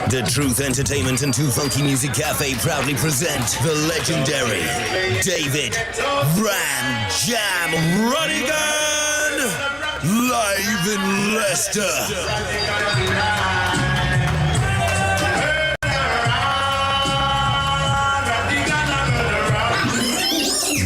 The Truth Entertainment and Too Funky Music Cafe proudly present the legendary David Ram Jam Rodigan live in Leicester.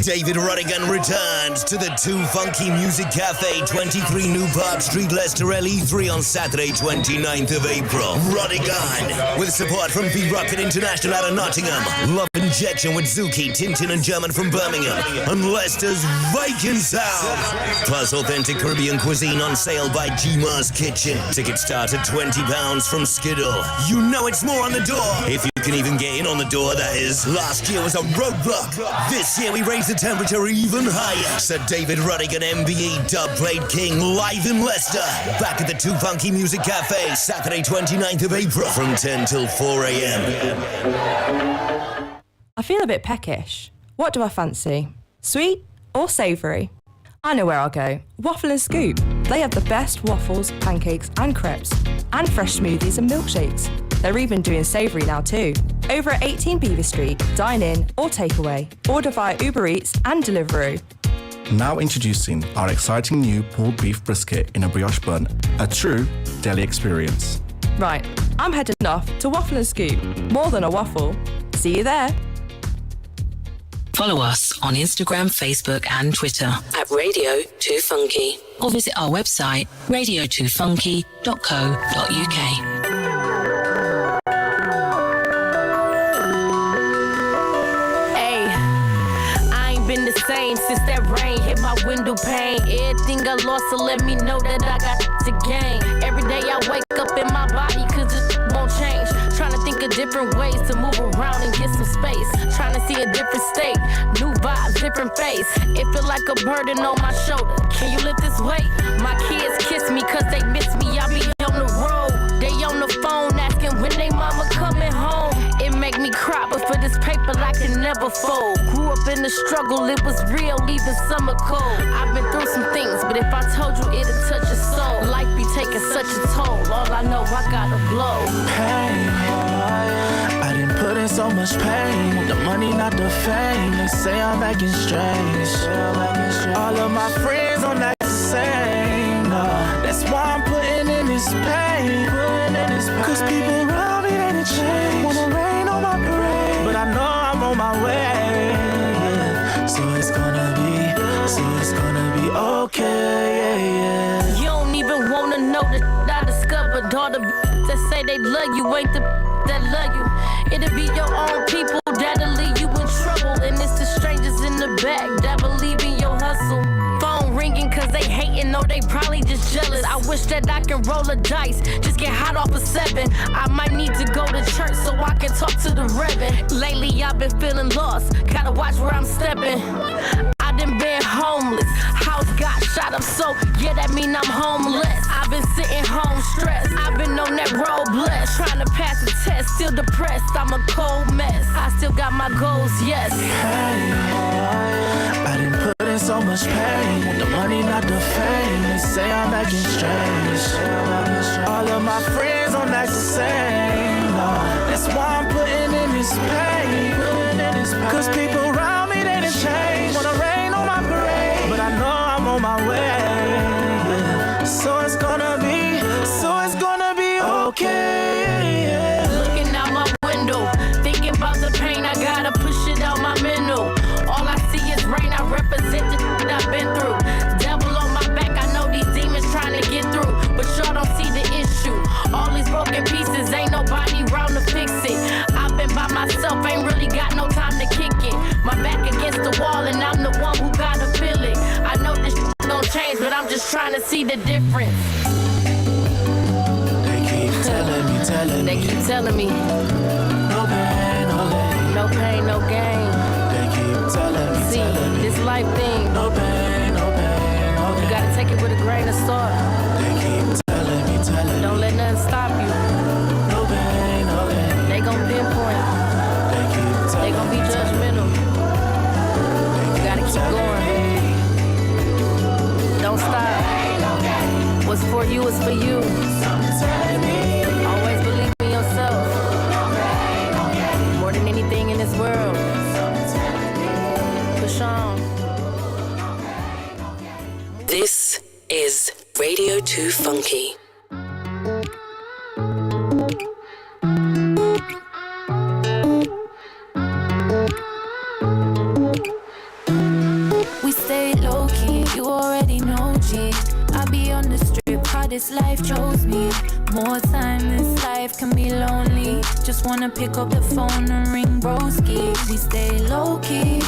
David Rodigan returns to the Too Funky Music Cafe, 23 New Park Street, Leicester, LE3 on Saturday, 29th of April. Rodigan, with support from V-Rocket International out of Nottingham, Love Injection with Zuki, Tintin and German from Birmingham, and Leicester's Viking Sound. Plus authentic Caribbean cuisine on sale by G-Mars Kitchen. Tickets start at £20 from Skiddle. You know it's more on the door. If you can even get in on the door, that is. Last year was a roadblock. This year we raised the temperature even higher. Sir David Rodigan, MBE, Dubplate King, live in Leicester. Back at the Too Funky Music Cafe, Saturday 29th of April from 10 till 4 a.m. I feel a bit peckish. What do I fancy? Sweet or savoury? I know where I'll go. Waffle and Scoop. They have the best waffles, pancakes and crepes, and fresh smoothies and milkshakes. They're even doing savoury now too. Over at 18 Beaver Street, dine in or takeaway. Order via Uber Eats and Deliveroo. Now introducing our exciting new pulled beef brisket in a brioche bun, a true deli experience. Right, I'm heading off to Waffle and Scoop. More than a waffle. See you there. Follow us on Instagram, Facebook and Twitter at Radio 2 Funky, or visit our website radio2funky.co.uk. Same since that rain hit my window pane. Everything I lost, so let me know that I got to gain. Every day I wake up in my body, cause it won't change. Trying to think of different ways to move around and get some space. Trying to see a different state, new vibes, different face. It feel like a burden on my shoulder. Can you lift this weight? My kids kiss me cause they miss me. I be on the road, they on the phone asking when they mama coming home. It make me cry, but for this paper I can never fold. Grew up in the struggle, it was real, even summer cold. I've been through some things, but if I told you it'd touch your soul. Life be taking such a toll, all I know I gotta blow. Pain, I didn't put in so much pain. The money, not the fame. They say I'm acting strange. All of my friends on that same. That's why I'm putting in this pain. Cause people around me, they didn't change. Wanna rain on my parade, but I know I'm on my way. So it's gonna be okay. You don't even wanna know that I discovered all the that say they love you ain't the that love you. It'll be your own people that'll leave you in trouble, and it's the strangers in the back that believe in your hustle. Phone ringing cause they hating, or they probably just jealous. I wish that I can roll a dice, just get hot off a 7. I might need to go to church so I can talk to the reverend. Lately I've been feeling lost, gotta watch where I'm stepping. I done been homeless, house got shot up, so yeah, that mean I'm homeless. I've been sitting home stressed, I've been on that road blessed, trying to pass the test, still depressed, I'm a cold mess. I still got my goals, yes. Hey, I didn't put in so much pain. The money, not the fame. They say I'm acting strange. All of my friends on that same. That's why I'm putting in this pain. Cause people around me, they didn't change. Wanna rain on my parade, but I know I'm on my way. So it's gonna be okay. Looking out my window, thinking about the pain, I gotta push it out my mental. All I see is rain, I represent the shit I've been through. Devil on my back, I know these demons trying to get through, but y'all don't see the issue. All these broken pieces, ain't nobody round to fix it. I've been by myself, ain't really got no time to kick it. My back against the wall and I'm the one who gotta feel it. I know this shit gon' change, but I'm just trying to see the difference. They keep telling me, no pain, no gain. No pain, no gain. They keep telling me, see, this life thing, no pain, no pain, no gain. You gotta take it with a grain of salt. They keep telling me, don't let nothing stop you. No pain, no gain. They gon' pinpoint. They gon' be judgmental. You gotta keep going. Don't stop. What's for you is for you. Always believe in yourself. Too Funky. We stay low-key, you already know, G. I be on the strip, how this life chose me. More time, this life can be lonely. Just wanna pick up the phone and ring broski. We stay low-key.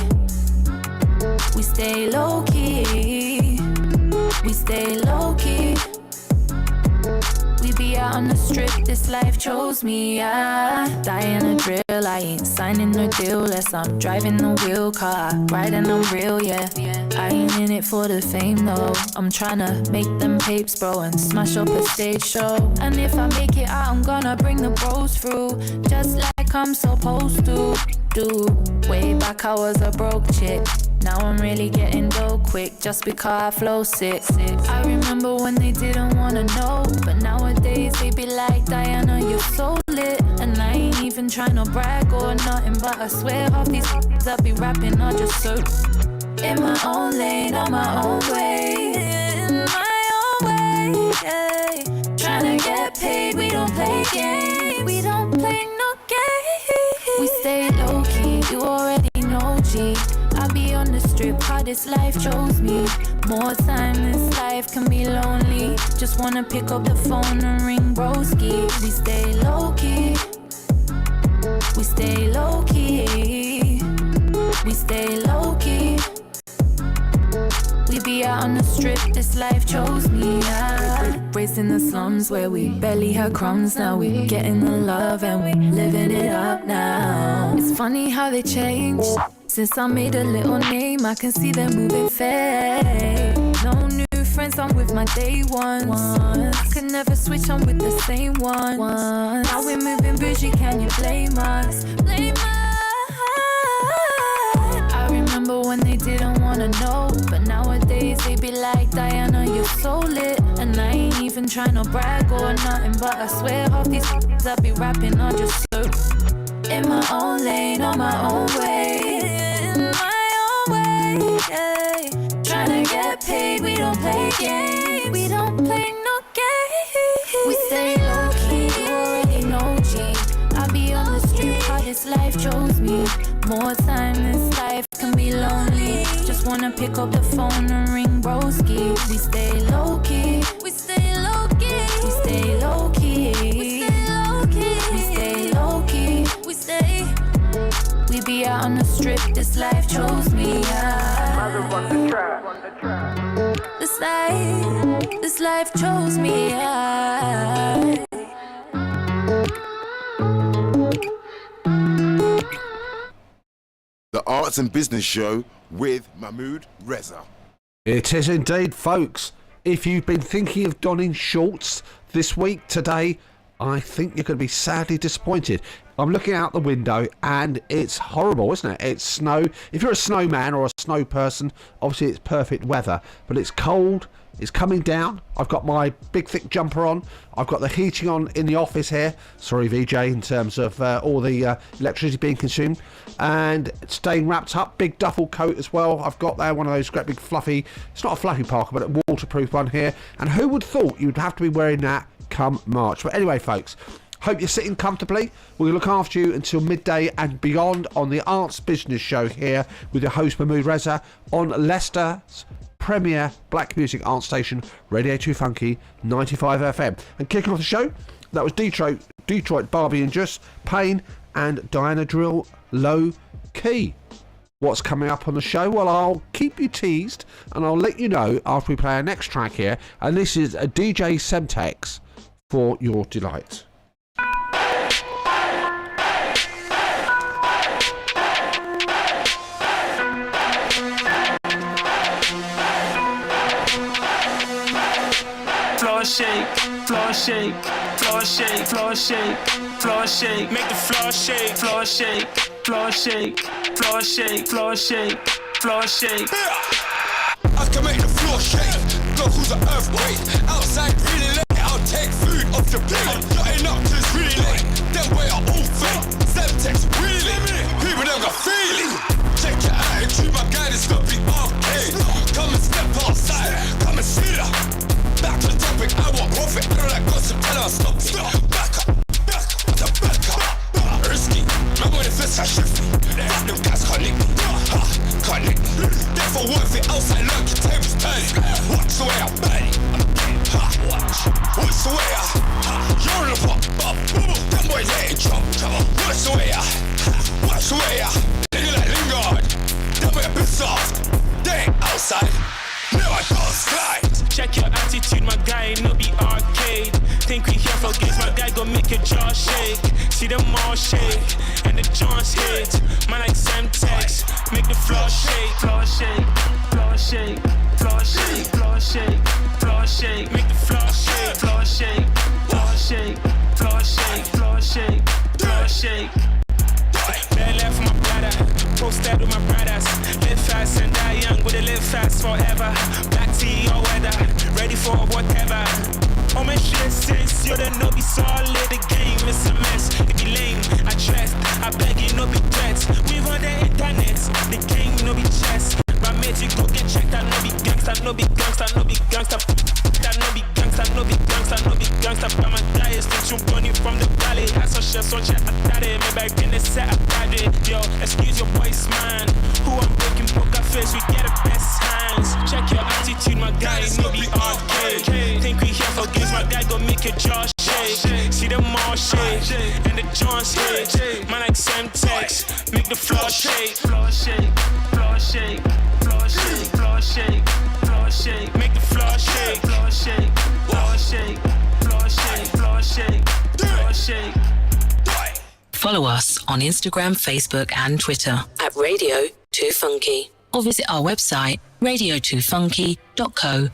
We stay low-key. We stay low-key. We be out on the strip, this life chose me, yeah. Dying a drill, I ain't signing no deal unless I'm driving the wheel car, riding on real, yeah. I ain't in it for the fame though. I'm tryna make them papes, bro, and smash up a stage show. And if I make it out, I'm gonna bring the bros through, just like I'm supposed to do. Way back I was a broke chick, now I'm really getting dough quick, just because I flow sick. I remember when they didn't wanna know, but nowadays they be like, Diana, you're so lit. And I ain't even trying to brag or nothing, but I swear half these that be rapping are just so in my own lane, on my own way, in my own way, yeah. Tryna get paid, we don't play games, we don't play no games. We stay low-key, you already know, G. I be on the strip, how this life chose me. More time, this life can be lonely. Just wanna pick up the phone and ring broski. We stay low-key. We stay low-key. We stay low-key. We be out on the strip, this life chose me, yeah. Raised in the slums where we barely had crumbs. Now we getting the love and we living it up now. It's funny how they change. Since I made a little name, I can see them moving fast. No new friends, I'm with my day ones. I could never switch, I'm with the same ones. Now we're moving bougie, can you blame us? Blame us. I remember when they didn't wanna know, but nowadays they be like, Diana, you're so lit. And I ain't even trying to brag or nothing, but I swear half these that be rapping are just so in my own lane, on my own way, in my own way, yeah. Tryna get paid, we don't play games, we don't play no games. We stay low-key, you already know, G. I be on the street, how this life chose me. More time, this life can be lonely. Just wanna pick up the phone and ring broski. We stay low-key, we stay low-key, we stay low-key, we stay low-key, we stay low-key, we stay. We be out on the strip, this life chose me, yeah. This life chose me, yeah. The Arts and Business Show with Mahmood Reza. It is indeed, folks. If you've been thinking of donning shorts this week, today, I think you're going to be sadly disappointed. I'm looking out the window and it's horrible, isn't it? It's snow. If you're a snowman or a snow person, obviously it's perfect weather, but it's cold. It's coming down. I've got my big thick jumper on. I've got the heating on in the office here. Sorry, VJ, in terms of all the electricity being consumed. And staying wrapped up. Big duffel coat as well. I've got there one of those great big fluffy, it's not a fluffy parka, but a waterproof one here. And who would thought you'd have to be wearing that come March? But anyway, folks, hope you're sitting comfortably. We'll look after you until midday and beyond on the Arts Business Show here with your host Mahmood Reza on Leicester's premier black music art station, Radio 2 Funky 95 FM. And kicking off the show, that was Detroit Barbie and Just, Pain and Diana Drill, Low Key. What's coming up on the show? Well, I'll keep you teased and I'll let you know after we play our next track here. And this is a DJ Semtex for your delight. Floor shake, floor shake, floor shake, floor shake, floor shake, make the floor shake, floor shake, floor shake, floor shake, floor shake, floor shake. I can make the floor shake. Look who's an earthquake. Outside really late, I'll take food off the plate. I'm jutting up till it's really late. Then way are all fake. Semtex really. People them got feeling. Check your attitude, my guidance got be arcade. Come and step outside, come and see that. Back to the topic, attitude, my guy no be arcade. Think we here for games, my guy gon' make your jaw shake. See them all shake, and the Johns hit. Man like Semtex, make the floor shake. Floor shake, floor shake, floor shake, floor shake, floor shake. Make the floor shake, floor shake, floor shake, floor shake, floor shake, floor shake. Bare left for my brother, posted with my brothers. Live fast and die young, would live fast forever. Black tea or weather, ready for whatever. All my shit since you don't know be solid. The game is a mess, it be lame. I trust, I beg you no be threats. We on the internet, the game no be chess. My mate you go get checked, I no be gangsta, no be gangsta, no be gangsta. That no be gangsta, no be gangsta, no be gangsta. But my guy is still bunny from the valley. I saw shit, so check, I got it. Maybe back in the set, I got it. Yo, excuse your voice, man. Who I'm breaking poker face, we get the best hands. Check your attitude, my guy, no be arcade. Think we here for games, my guy gon' make your jaw shake. See them all shake, and the Johns hit. Man like Semtex, make the floor shake. Floor shake, floor shake, floor shake, floor shake, floor shake. Make the floor shake, floor shake, floor shake, floor shake, floor shake, floor shake. Follow us on Instagram, Facebook and Twitter at Radio 2 Funky, or visit our website radio2funky.co.uk.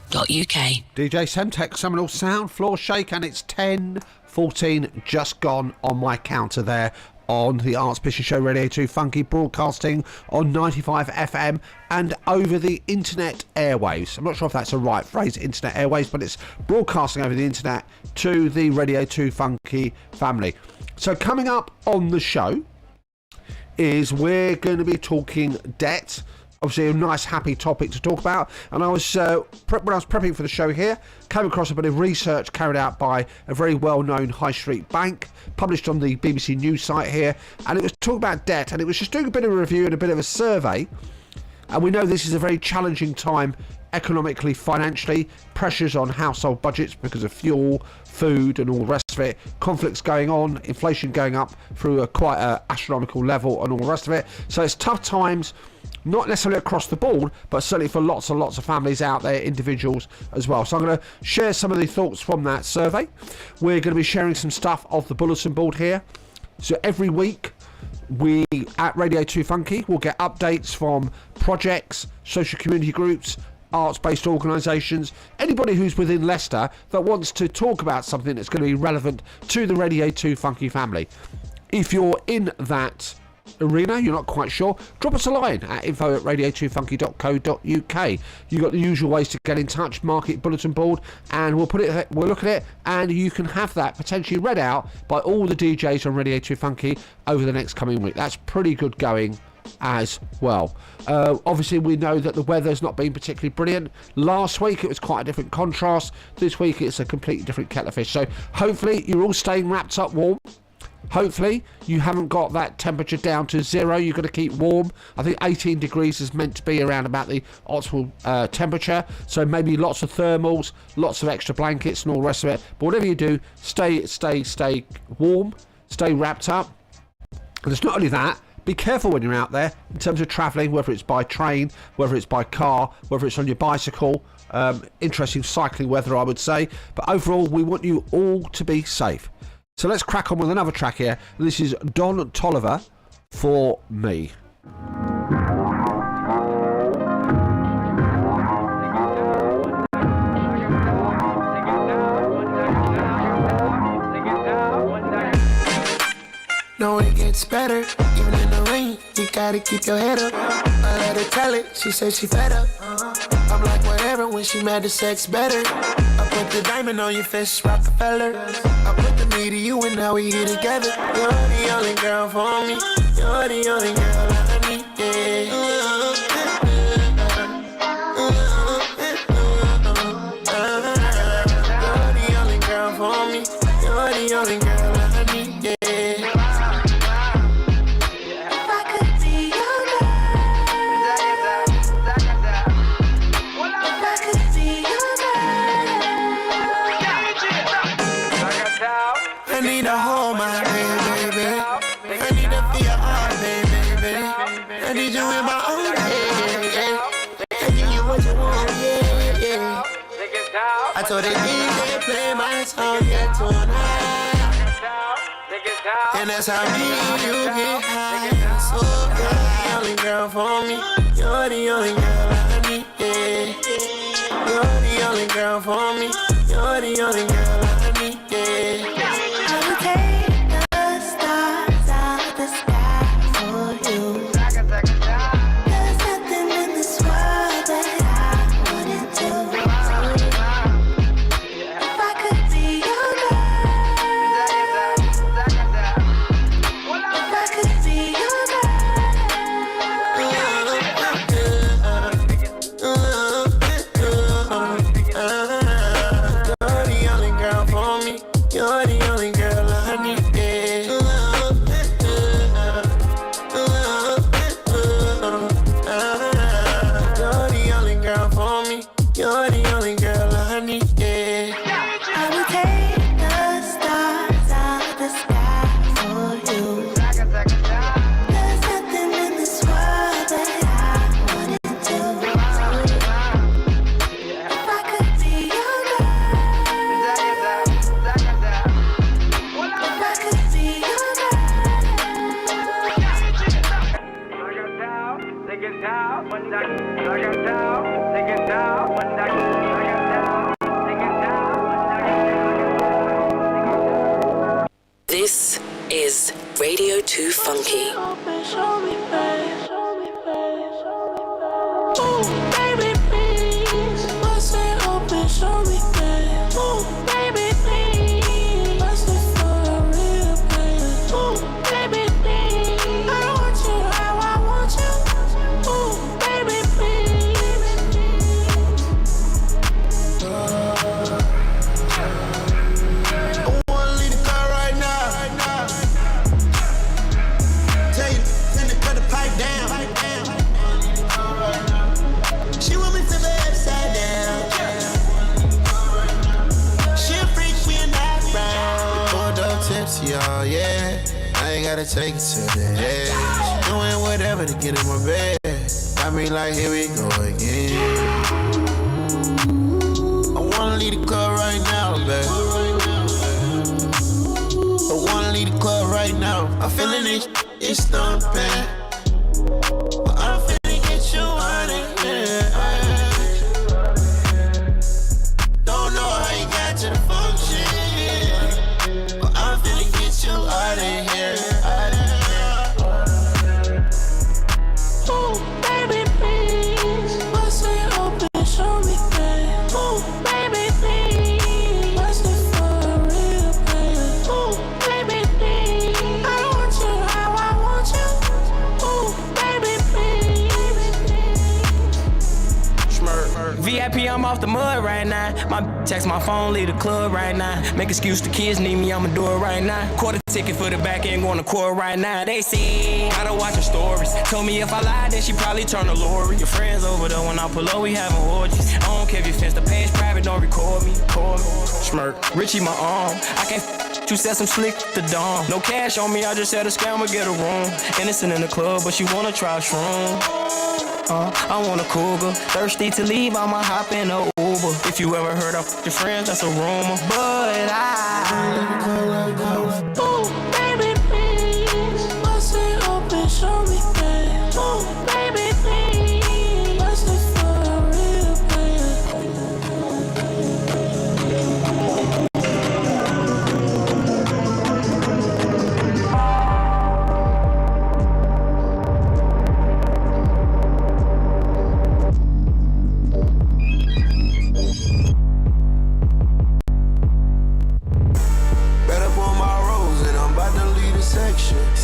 DJ Semtex, Seminole Sound, Floor Shake, and it's 10:14 just gone on my counter there on the Arts Bishop Show, Radio 2 Funky, broadcasting on 95 FM and over the internet airwaves. I'm not sure if that's a right phrase, internet airwaves, but it's broadcasting over the internet to the Radio 2 Funky family. So coming up on the show is we're going to be talking debt. Obviously a nice happy topic to talk about, and I was when I was prepping for the show here, came across a bit of research carried out by a very well-known high street bank, published on the BBC News site here, and it was talking about debt, and it was just doing a bit of a review and a bit of a survey. And we know this is a very challenging time economically, financially, pressures on household budgets because of fuel, food and all the rest of it, conflicts going on, inflation going up through quite an astronomical level and all the rest of it. So it's tough times, not necessarily across the board, but certainly for lots and lots of families out there, individuals as well. So I'm going to share some of the thoughts from that survey. We're going to be sharing some stuff off the bulletin board here. So every week, we at Radio 2 Funky will get updates from projects, social community groups, arts-based organisations, anybody who's within Leicester that wants to talk about something that's going to be relevant to the Radio 2 Funky family. If you're in that arena, you're not quite sure, drop us a line at info@radio2funky.co.uk. You've got the usual ways to get in touch, mark it, bulletin board, and we'll look at it, and you can have that potentially read out by all the DJs on Radio 2 Funky over the next coming week. That's pretty good going as well. Obviously we know that the weather's not been particularly brilliant. Last week it was quite a different contrast. This week it's a completely different kettle of fish. So hopefully you're all staying wrapped up warm. Hopefully you haven't got that temperature down to 0. You've got to keep warm. I think 18 degrees is meant to be around about the optimal temperature. So maybe lots of thermals, lots of extra blankets and all the rest of it. But whatever you do, stay warm, stay wrapped up. And it's not only that, be careful when you're out there in terms of travelling, whether it's by train, whether it's by car, whether it's on your bicycle. Interesting cycling weather, I would say. But overall, we want you all to be safe. So let's crack on with another track here. This is Don Tolliver, For Me. No, it gets better, even in the rain. You gotta keep your head up. I let her tell it, she said she fed up. I'm like, whatever, when she mad, the sex better. I put the diamond on your fist, Rockefeller. I put the me to you, and now we here together. You're the only girl for me. You're the only girl I need, yeah. You're the only girl for me. You're the only girl I need, yeah. I need to hold my baby. I need to feel your heart, baby. I need you in my own head. I give you what you want, yeah. I So they play my song, yeah, tonight. And that's how me and you get high. So you're the only girl for me. You're the only girl I need, yeah. You're the only girl for me. You're the only girl I need, yeah. I will take the stars out of the sky for you. There's nothing in this world that I wouldn't do. If I could be your girl, if I could be your You're the only girl for me. You're the only girl I need. You're the only girl for me. You're the only girl I need. I will take the stars out of the sky for you. There's nothing in this world that I wouldn't do. If I could be your girl, if I could be your This is Radio 2 Funky. Show me, babe. Ooh, baby, please. Bust it open, show me, babe. Ooh, baby, please. Bust it for a real babe. Ooh, baby, please. I want you how I want you. Ooh, baby, please. I wanna leave the car right now. Tell you, send it, cut the pipe down. She want me to be upside down. She a freak, we in that round. Pulled up tipsy, oh yeah. I ain't gotta take it to the edge. Doing whatever to get in my bed. Got me like, here we go again. I wanna leave the club right now, baby. I wanna leave the club right now. I'm feeling it's thumping. But I'm finna get you out of here. Don't know how you got to the function. But I'm finna get you out of here. Ooh, baby, please. Bust it open, show me, babe. Ooh, baby, please. Bust it for a real babe. Ooh, baby, please. I want you how I want you. Ooh, baby, please. VIP, I'm off the mud right now. My text my phone, leave the club right now. Make excuse the kids need me, I'ma do it right now. Quarter ticket for the back end, going to court right now. They say, gotta watch her stories. Told me if I lied, then she probably turn to Lori. Your friends over there, when I pull up, we having orgies. I don't care if you fence the page private, don't record me. Smirk, Richie my arm. I can't you said some slick the dawn. No cash on me, I just had a scammer get a room. Innocent in the club, but she wanna try shroom. I want a cougar. Thirsty to leave, I'ma hop in a Uber. If you ever heard of your friends, that's a rumor. But ooh, baby, please. Bust it open, show me, babe. Ooh, baby, please. Bust it for a real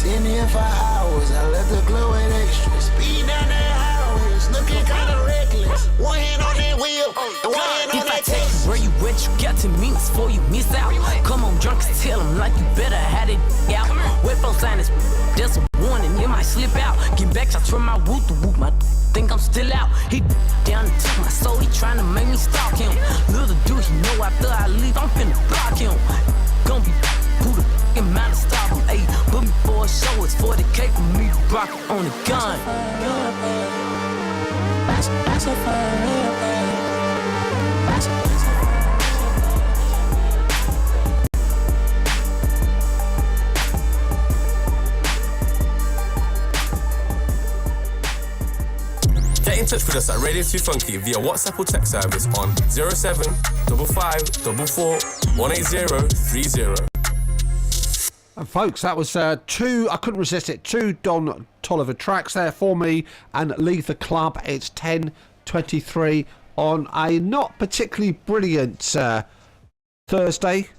In here for hours, I left the glow with extra. Speed down that highways, looking kinda reckless. One hand on that wheel, and one hand on that text. Where you at, you got 10 minutes before you miss out. Come on, drunk, tell him like you better have it out. Wait for sign is just a warning, it might slip out. Get back, shots from my whoop, my think I'm still out. He down and took my soul, he trying to make me stalk him. Little dude, he know after I leave, I'm finna block him. Gonna be who the f***ing man to stop him, ayy. Put me for a show, it's 40K for me to rock it on the gun. That's a fire real bad. in touch with us at Radio 2 Funky via WhatsApp or text service on 07554180330. And folks, that was two, I couldn't resist it, two Don Tolliver tracks there for me and Leave the Club. It's 10:23 on a not particularly brilliant Thursday,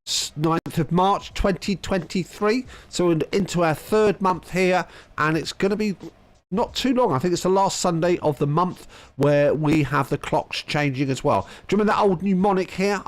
9th of March 2023. So we're into our third month here, and it's going to be not too long. I think it's the last Sunday of the month where we have the clocks changing as well. Do you remember that old mnemonic here?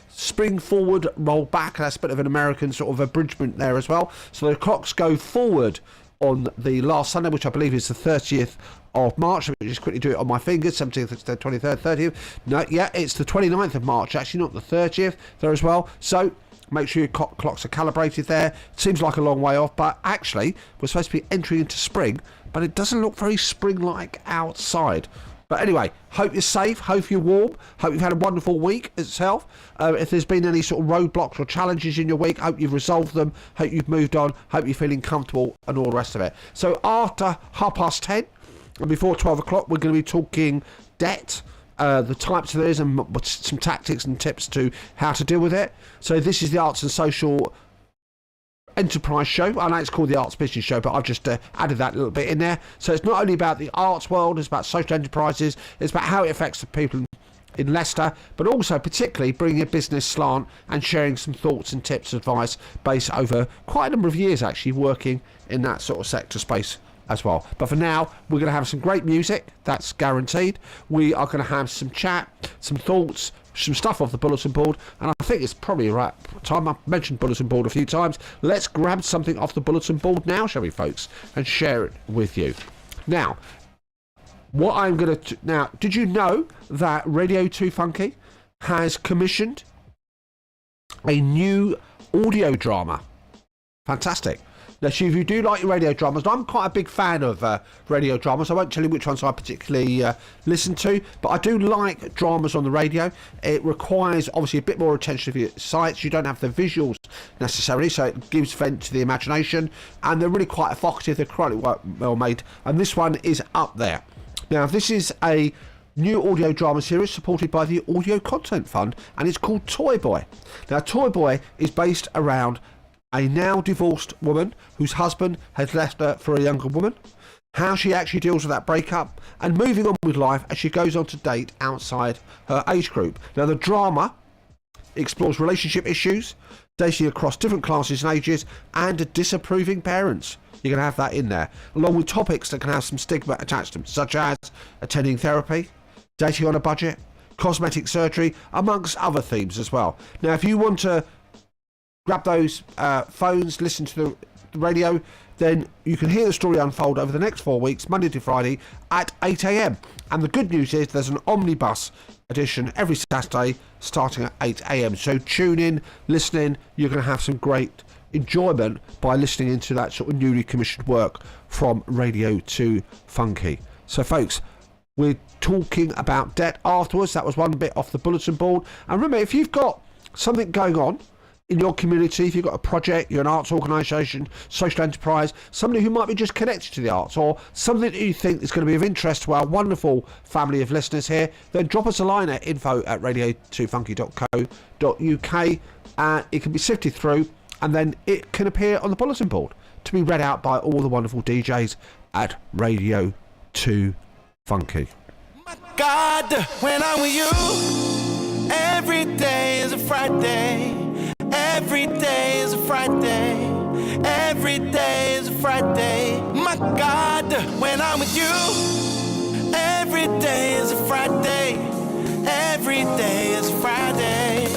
Spring forward, roll back. That's a bit of an American sort of abridgment there as well. So the clocks go forward on the last Sunday, which I believe is the 30th of March. Let me just quickly do it on my fingers. 17th, 23rd, 30th. No, yeah, it's the 29th of March, actually, not the 30th there as well. So make sure your clocks are calibrated there. Seems like a long way off, but actually we're supposed to be entering into spring, but it doesn't look very spring-like outside. But anyway, hope you're safe, hope you're warm, hope you've had a wonderful week itself. If there's been any sort of roadblocks or challenges in your week, hope you've resolved them, hope you've moved on, hope you're feeling comfortable and all the rest of it. So after 10:30 and before 12 o'clock, we're going to be talking debt, the types of these and some tactics and tips to how to deal with it. So this is the Arts and Social Enterprise show. I know it's called the Arts Business Show, but I've just added that little bit in there. So it's not only about the arts world, it's about social enterprises, it's about how it affects the people in Leicester, but also particularly bringing a business slant and sharing some thoughts and tips, advice based over quite a number of years actually working in that sort of sector space as well. But for now, we're going to have some great music, that's guaranteed. We are going to have some chat, some thoughts, some stuff off the bulletin board, and I think it's probably right time. I've mentioned bulletin board a few times. Let's grab something off the bulletin board now, shall we, folks, and share it with you. Now, what I'm going to... Now, did you know that Radio 2 Funky has commissioned a new audio drama? Fantastic. Now, so if you do like your radio dramas, I'm quite a big fan of radio dramas. I won't tell you which ones I particularly listen to, but I do like dramas on the radio. It requires, obviously, a bit more attention for your sights. You don't have the visuals necessarily, so it gives vent to the imagination, and they're really quite evocative. They're quite well made, and this one is up there. Now, this is a new audio drama series supported by the Audio Content Fund, and it's called Toy Boy. Now, Toy Boy is based around a now divorced woman whose husband has left her for a younger woman, how she actually deals with that breakup, and moving on with life as she goes on to date outside her age group. Now, the drama explores relationship issues, dating across different classes and ages, and disapproving parents. You're going to have that in there, along with topics that can have some stigma attached to them, such as attending therapy, dating on a budget, cosmetic surgery, amongst other themes as well. Now, if you want to grab those phones, listen to the radio, then you can hear the story unfold over the next 4 weeks, Monday to Friday at 8 a.m. And the good news is there's an omnibus edition every Saturday starting at 8 a.m. So tune in, listen in, you're going to have some great enjoyment by listening into that sort of newly commissioned work from Radio 2 Funky. So folks, we're talking about debt afterwards. That was one bit off the bulletin board. And remember, if you've got something going on in your community, if you've got a project, you're an arts organisation, social enterprise, somebody who might be just connected to the arts, or something that you think is going to be of interest to our wonderful family of listeners here, then drop us a line at info@radio2funky.co.uk. It can be sifted through, and then it can appear on the bulletin board to be read out by all the wonderful DJs at Radio 2 Funky. God, when I'm with you, every day is a Friday. Every day is a Friday. Every day is a Friday. My God, when I'm with you, every day is a Friday. Every day is a Friday.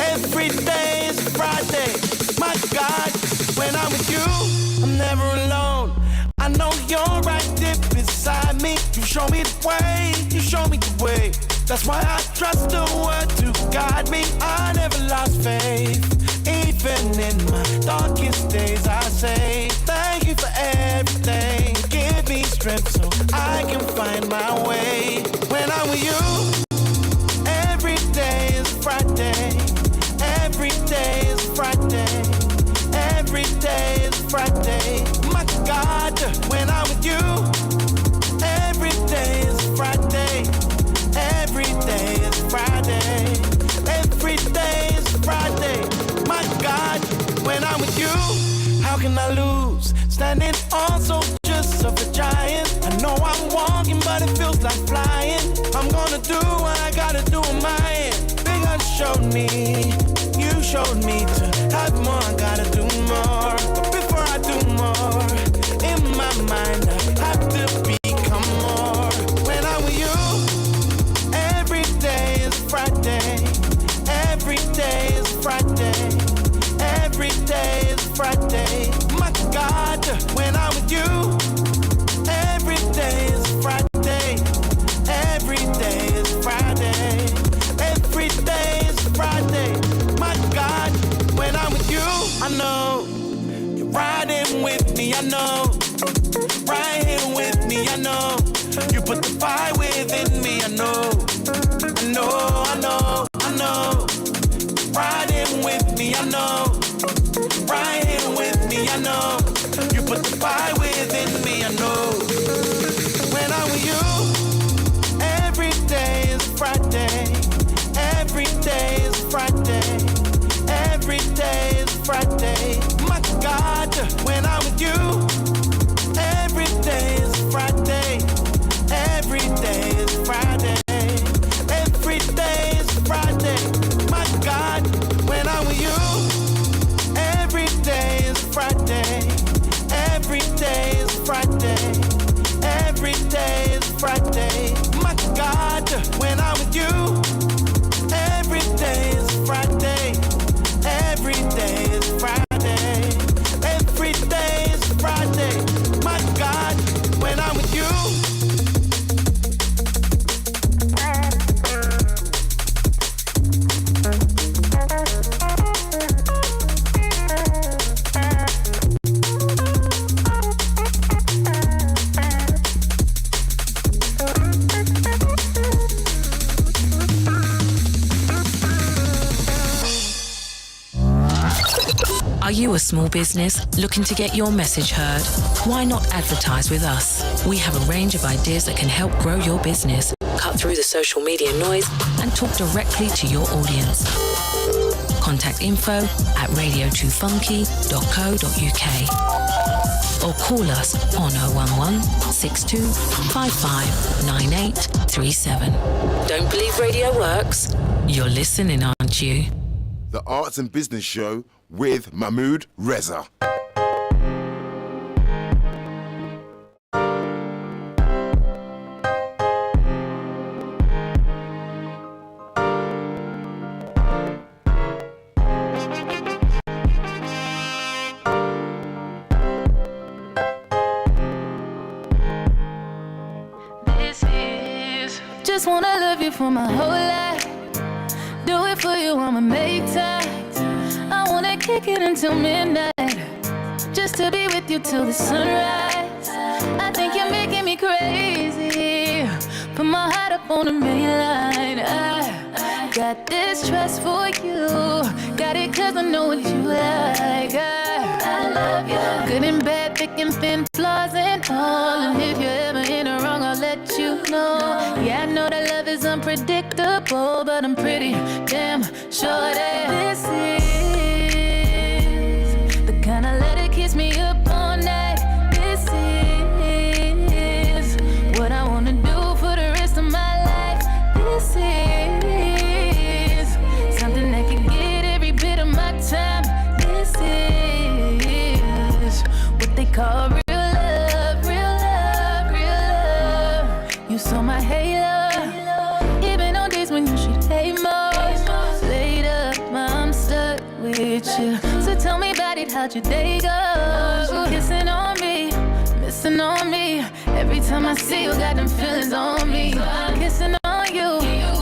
Every day is a Friday. My God, when I'm with you, I'm never alone. I know you're right there beside me. You show me the way. You show me the way. That's why I trust the word to guide me. I never lost faith. Even in my darkest days, I say thank you for everything. Give me strength so I can find my way. When I'm with you, every day is Friday. Every day is Friday. Every day is Friday. My God, when I'm with you, every day is I lose. Standing on soldiers of a giant. I know I'm walking, but it feels like flying. I'm gonna do what I gotta do on my end. Big God showed me, you showed me to have more. I gotta do more. But before I do more, in my mind I have to become more. When I'm with you, every day is Friday. Every day is Friday. Every day is Friday. My God, when I'm with you, every day is Friday. Every day is Friday. Every day is Friday. My God, when I'm with you, I know you're riding with me. I know, right here with me. I know you put the fire within me. I know, I know, I know, I know. Riding with me, I know. Right here with me, I know. You put the fire within me, I know. When I'm with you, every day is Friday. Every day is Friday. Every day is Friday. My God, when I'm with you, every day is Friday. Every day is Friday. Every day is Friday. My God, when I'm with you, every day is Friday. Every day is Friday. Every day is Friday. My God, when I'm with you, every day is Friday. Every day is Friday. Every day is Friday. My God, when I'm with you. Are you a small business looking to get your message heard? Why not advertise with us? We have a range of ideas that can help grow your business, cut through the social media noise, and talk directly to your audience. Contact info@radio2funky.co.uk or call us on 011 62 55 9837. Don't believe radio works? You're listening, aren't you? The Arts and Business Show with Mahmood Reza. Just wanna love you for my whole life. Do it for you, I'ma make time. I wanna kick it until midnight, just to be with you till the sunrise. I think you're making me crazy. Put my heart up on the main line. I got this trust for you. Got it 'cause I know what you like. I love you. Good and bad, thick and thin, flaws and all. And if you're ever in the wrong, I'll let you know. Yeah, I know that love is unpredictable, but I'm pretty damn sure that this is the kind of love that keeps me up all night. This is what I wanna do for the rest of my life. This is something that can get every bit of my time. This is what they call real love, real love, real love. You saw my halo, even on days when you should hate most. Laid up, I'm stuck with you. So tell me about it, how'd your day go? Kissing on me, missing on me. Every time I see you, got them feelings on me. Kissing on you,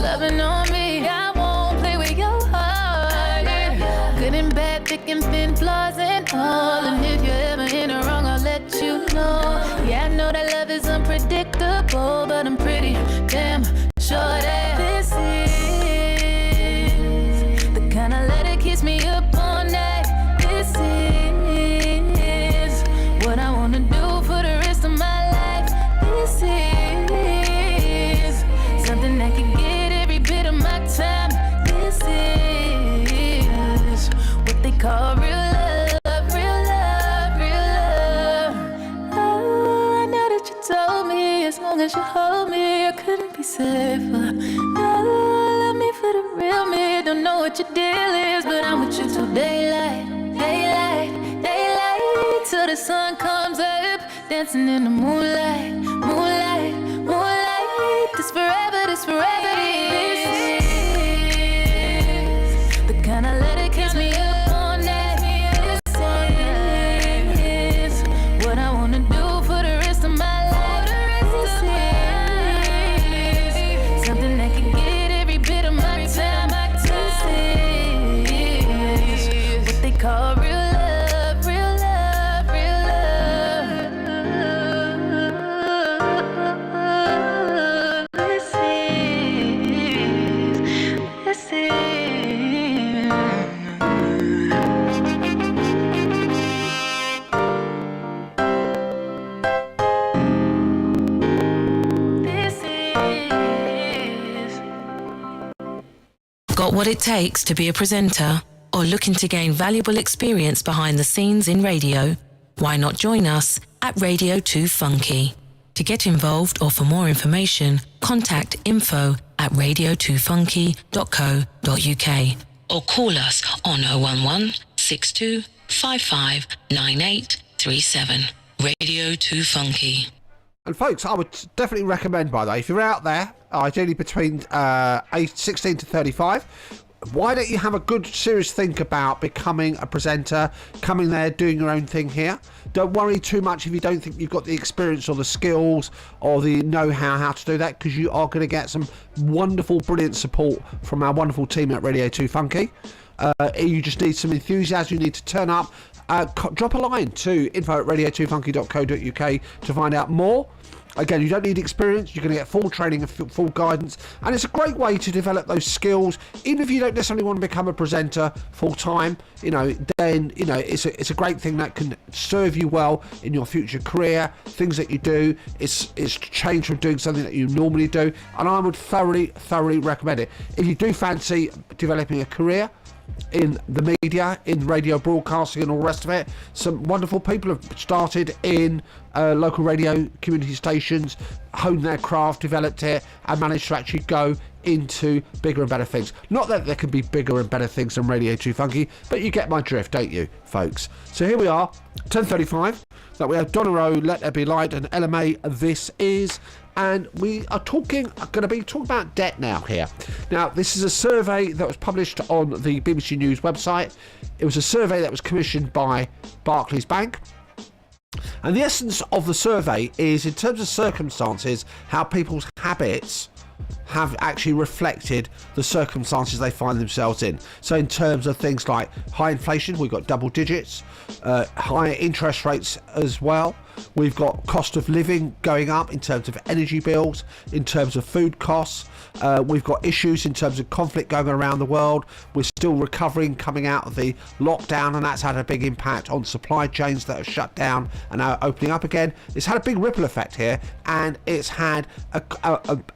loving on me. I won't play with your heart. Good and bad, thick and thin, flaws and all. And if you're ever in the wrong, I'll let you know. Yeah, I know that love is unpredictable, but I'm pretty damn sure that this is the kind of love that keeps me up all night. This is what I wanna do for the rest of my life. This is something that can get every bit of my time. This is what they call real love, real love, real as you hold me, I couldn't be safer. No, love me for the real me. Don't know what your deal is, but I'm with you till daylight, daylight, daylight, till the sun comes up, dancing in the moonlight, moonlight, moonlight. This forever, this forever. This is the kind of letter keeps me up all night. This is what I wanna do for the rest of my life. This is something that can get every bit of my time. This is what they call real love, real love, real love. This is. Got what it takes to be a presenter? Or looking to gain valuable experience behind the scenes in radio? Why not join us at Radio 2 Funky? To get involved or for more information, contact info@radio2funky.co.uk or call us on 011 62 55 9837. Radio 2 Funky. And folks, I would definitely recommend, by the way, if you're out there, ideally between 16 to 35, why don't you have a good serious think about becoming a presenter, coming there, doing your own thing here. Don't worry too much if you don't think you've got the experience or the skills or the know-how how to do that, because you are going to get some wonderful, brilliant support from our wonderful team at Radio 2 Funky. You just need some enthusiasm. You need to turn up. Drop a line to info@radio2funky.co.uk to find out more. Again, you don't need experience. You're going to get full training and full guidance, and it's a great way to develop those skills. Even if you don't necessarily want to become a presenter full time, then it's a great thing that can serve you well in your future career. Things that you do, it's change from doing something that you normally do, and I would thoroughly recommend it. If you do fancy developing a career in the media, in radio broadcasting and all the rest of it, some wonderful people have started in local radio community stations, honed their craft, developed it, and managed to actually go into bigger and better things. Not that there can be bigger and better things than Radio 2 Funky, but you get my drift, don't you, folks? So here we are, 10:35. That we have Donna Rowe, Let There Be Light, and LMA, This Is. And we are going to be talking about debt now here. Now, this is a survey that was published on the BBC News website. It was a survey that was commissioned by Barclays Bank. And the essence of the survey is, in terms of circumstances, how people's habits have actually reflected the circumstances they find themselves in. So in terms of things like high inflation, we've got double digits, higher interest rates as well. We've got cost of living going up in terms of energy bills, in terms of food costs. We've got issues in terms of conflict going around the world. We're still recovering coming out of the lockdown, and that's had a big impact on supply chains that are shut down and now opening up again. It's had a big ripple effect here, and it's had a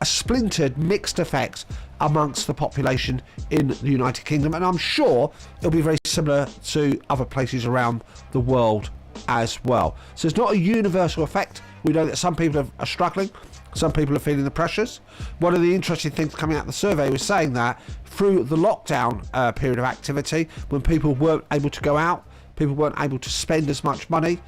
splintered, mixed effects amongst the population in the United Kingdom, and I'm sure it'll be very similar to other places around the world as well. So it's not a universal effect. We know that some people are struggling, some people are feeling the pressures. One of the interesting things coming out of the survey was saying that through the lockdown period of activity, when people weren't able to go out, people weren't able to spend as much money,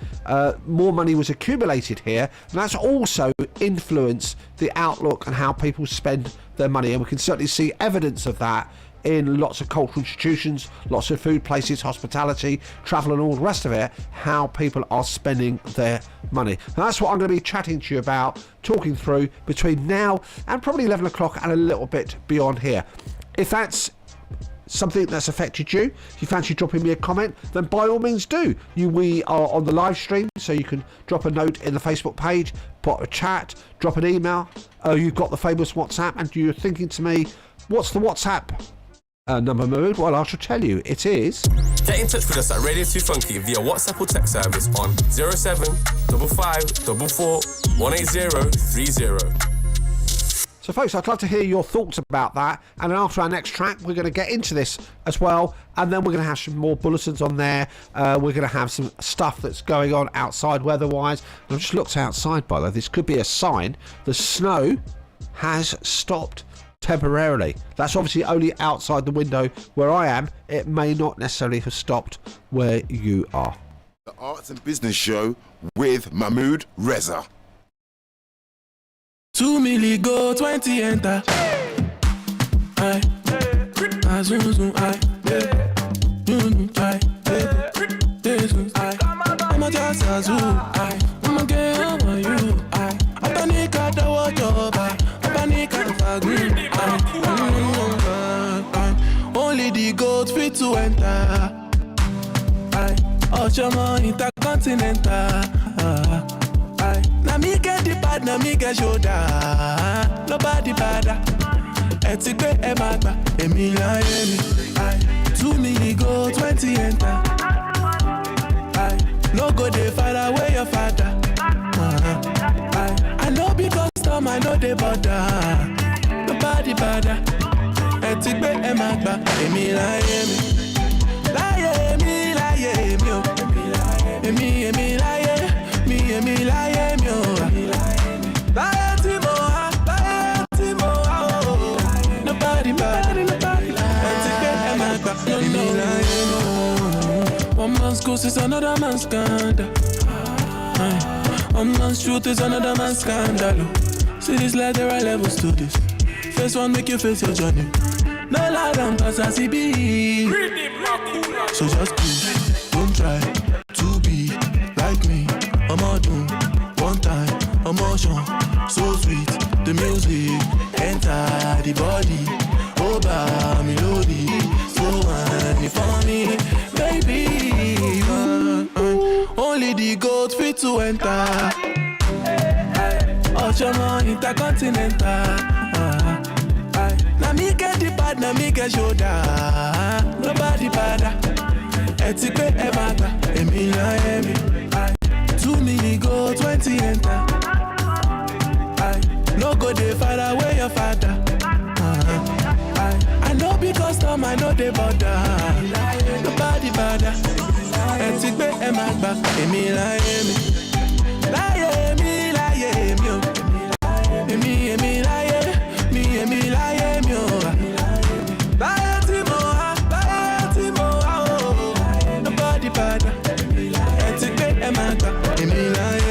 more money was accumulated here, and that's also influenced the outlook and how people spend their money, and we can certainly see evidence of that in lots of cultural institutions, lots of food places, hospitality, travel and all the rest of it, how people are spending their money. And that's what I'm going to be chatting to you about, talking through between now and probably 11 o'clock and a little bit beyond here. If that's something that's affected you, if you fancy dropping me a comment, then by all means do. We are on the live stream, so you can drop a note in the Facebook page, put a chat, drop an email. You've got the famous WhatsApp, and you're thinking to me, what's the WhatsApp number, Mood? Well, I shall tell you. It is... Get in touch with us at Radio 2 Funky via WhatsApp or text service on 07 55 44 180 30. So, folks, I'd love to hear your thoughts about that. And then after our next track, we're going to get into this as well. And then we're going to have some more bulletins on there. We're going to have some stuff that's going on outside weather-wise. And I've just looked outside, by the way. This could be a sign the snow has stopped temporarily. That's obviously only outside the window where I am. It may not necessarily have stopped where you are. The Arts and Business Show with Mahmood Reza. 2 milli go 20 enter. Aye. Ah, zoom zoom aye. Aye. I'ma just a zoom aye. I'ma get over you aye. I panic at the water aye. I panic at the green aye. Only the goat fit to enter. Aye. Oshama intercontinental. Now me get the bad, now me get shoulder. Nobody bad. Etigbe emagba, emi la emi. 2 milli go 20 enter. No go dey far away your father. I know because some I know they bother. Nobody bad. Etigbe emagba, emi la emi. La emi, la emi, oh. Emi la emi, emi la emi, oh. One man's ghost is another man's scandal. One man's truth is another man's scandal. See this like there are levels to this. First one make you face your journey. No lie down cause I see be. So just push, don't try to be like me. I'm all doing one time, emotion, so sweet. The music enter the body. Over me lodi, so funny for me, baby. Only the goat fit to enter. Oshama intercontinental. Now me get the bad, now me get shoulder. Nobody bad. Etikwe emagba, emi la emi. 2 milli go 20 enter. No go dey far away your father. I know because some I know they bother. Nobody bother. Etigbe emagba, emi la emi. La emi, la emi, oh. Emi la emi, emi la emi, oh. La emi, oh. Nobody bother. Etigbe emagba, emi la emi.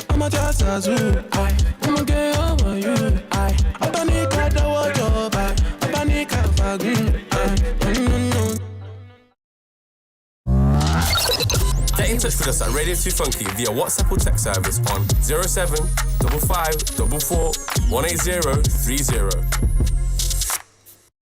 I'ma just a zoo, I'ma get over you, I panic at the water, I panic at the green, Get in touch with us at Radio 2 Funky via WhatsApp or text service on 07554183030.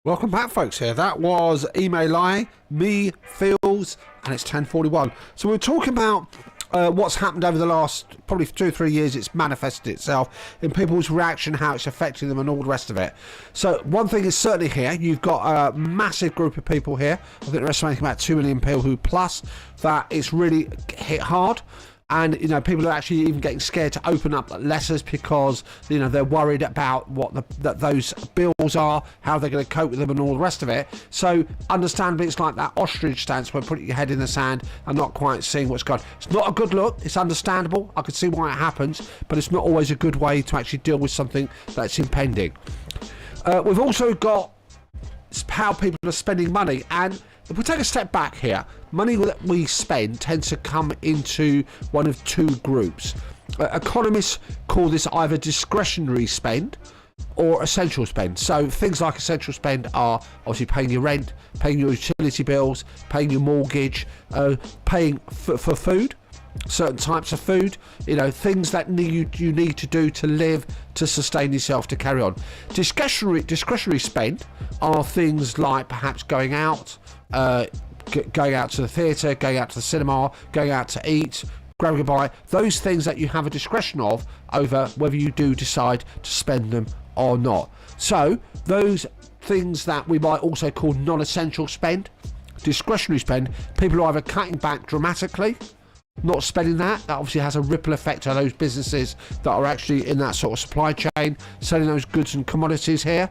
Welcome back, folks. Here, that was Email I, Me Feels, and it's 10:41. So we're talking about what's happened over the last probably 2 or 3 years. It's manifested itself in people's reaction, how it's affecting them, and all the rest of it. So one thing is certainly here. You've got a massive group of people here. I think they're estimating about 2 million people who plus that it's really hit hard. And, you know, people are actually even getting scared to open up letters because, you know, they're worried about what that those bills are, how they're going to cope with them and all the rest of it. So, understandably, it's like that ostrich stance where putting your head in the sand and not quite seeing what's going on. It's not a good look. It's understandable. I could see why it happens, but it's not always a good way to actually deal with something that's impending. We've also got how people are spending money, and if we take a step back here, money that we spend tends to come into one of 2 groups. Economists call this either discretionary spend or essential spend. So things like essential spend are obviously paying your rent, paying your utility bills, paying your mortgage, paying for food, certain types of food, you know, things that you need to do to live, to sustain yourself, to carry on. Discretionary spend are things like perhaps going out, going out to the theatre, going out to the cinema, going out to eat, grabbing a bite, those things that you have a discretion of over whether you do decide to spend them or not. So those things that we might also call non-essential spend discretionary spend, people are either cutting back dramatically, not spending that obviously has a ripple effect on those businesses that are actually in that sort of supply chain, selling those goods and commodities here.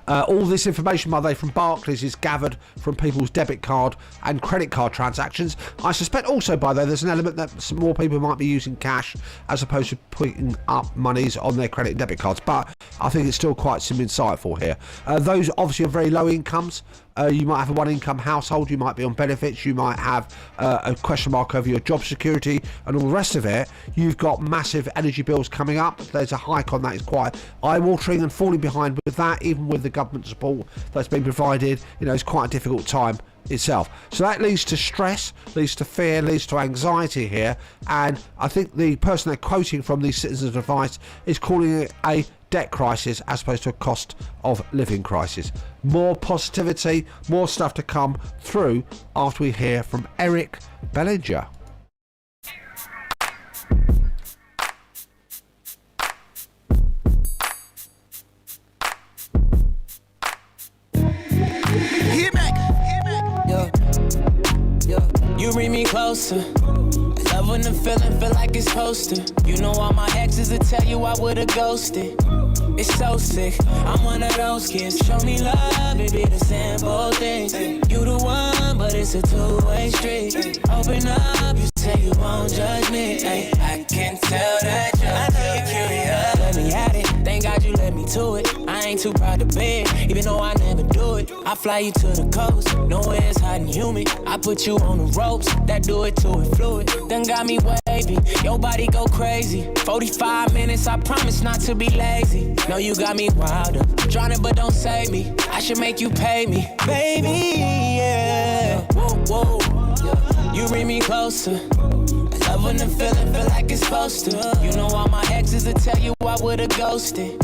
All this information, by the way, from Barclays is gathered from people's debit card and credit card transactions. I suspect also, by the way, there's an element that some more people might be using cash as opposed to putting up monies on their credit and debit cards. But I think it's still quite some insightful here. Those obviously are very low incomes. You might have a one-income household, you might be on benefits, you might have a question mark over your job security and all the rest of it. You've got massive energy bills coming up. There's a hike on that. It's quite eye-watering, and falling behind with that, even with the government support that's been provided, it's quite a difficult time itself. So that leads to stress, leads to fear, leads to anxiety here, and I think the person they're quoting from these citizens' advice is calling it a debt crisis as opposed to a cost of living crisis. More positivity, more stuff to come through after we hear from Eric Bellinger. You bring me closer. I love when the feeling feel like it's supposed to. You know all my exes will tell you I would've ghosted. It's so sick. I'm one of those kids. Show me love, it be the simple things. You the one, but it's a two-way street. Open up, you say you won't judge me. Ay, I can tell that you're curious. Let me at it. Thank God you let me to it. I ain't too proud to beg, even though I never do it. I fly you to the coast, nowhere it's hot and humid. I put you on the ropes, that do it to it fluid. Done got me wavy, your body go crazy. 45 minutes, I promise not to be lazy. No, you got me wilder, drowning but don't save me. I should make you pay me, baby, yeah. Whoa, whoa, you bring me closer. I love when the feeling feel like it's supposed to. You know all my exes will tell you I would've ghosted.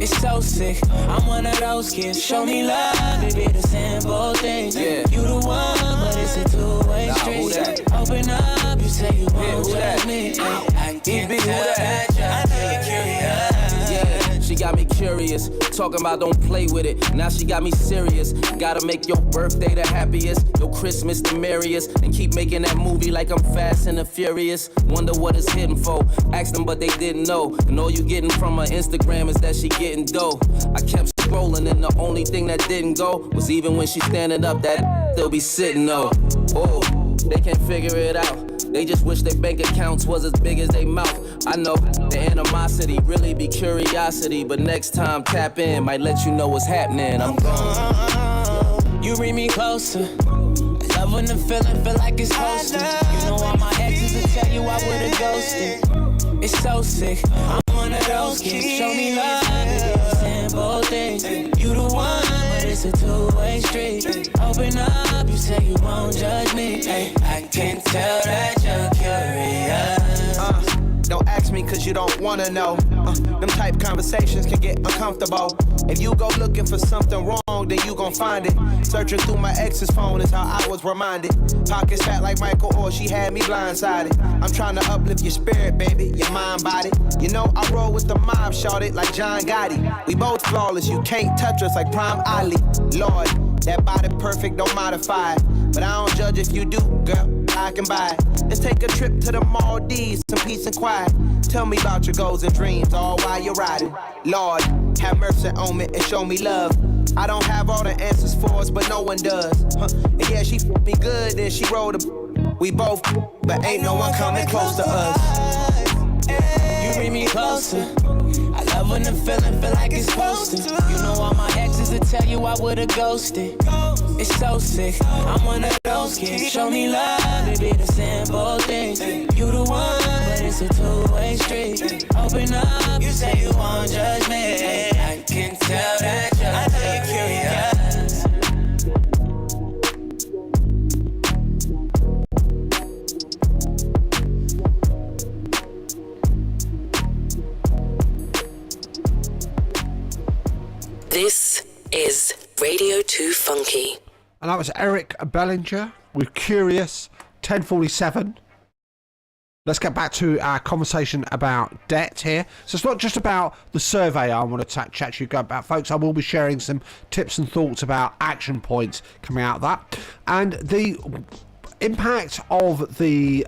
It's so sick, I'm one of those kids. Show me love, it be the simple things. Yeah. You the one, but it's a two-way street. Open up, you say you won't judge me. I can't tell that you're curious. Yeah, she got me curious, talking about don't play with it. Now she got me serious. Gotta make your birthday the happiest, your Christmas the merriest, and keep making that movie like I'm Fast and the Furious. Wonder what it's hidden for. Ask them, but they didn't know. And all you getting from her Instagram is that she getting dough. I kept scrolling, and the only thing that didn't go was even when she standing up, that still be sitting though. Oh, they can't figure it out. They just wish their bank accounts was as big as their mouth. I know the animosity really be curiosity, but next time tap in, might let you know what's happening. I'm gone. You bring me closer. I love when the feeling feel like it's supposed to. You know all my exes will tell you I would've ghosted. It's so sick, I'm one of those kids. Show me love, simple things. You the one, but it's a two-way street. Open up, you say you won't judge me. Ay, I can tell that you're curious. Don't ask me cause you don't wanna know. Them type conversations can get uncomfortable. If you go looking for something wrong, then you gon' find it. Searching through my ex's phone is how I was reminded. Pockets fat like Michael or she had me blindsided. I'm trying to uplift your spirit, baby, your mind, body. You know I roll with the mob, shorted like John Gotti. We both flawless, you can't touch us like Prime Ali. Lord, that body perfect, don't modify it. But I don't judge if you do, girl, I can buy it. Let's take a trip to the Maldives, some peace and quiet. Tell me about your goals and dreams, all while you're riding. Lord, have mercy on me and show me love. I don't have all the answers for us, but no one does. And yeah, she f***ed me good, then she rolled a... We both, but ain't no one coming close to us. You bring me closer. I love when the feeling feel like it's supposed to. You know all my exes will tell you I would've ghosted. It's so sick, I'm one of those kids. Show me love, it be the simple things. You the one, but it's a two-way street. Open up, you say you won't judge me. I can tell that you're curious. This is Radio 2 Funky. And that was Eric Bellinger with Curious, 10:47. let's get back to our conversation about debt here. So it's not just about the survey I want to chat to you about, folks. I will be sharing some tips and thoughts about action points coming out of that. And the impact of the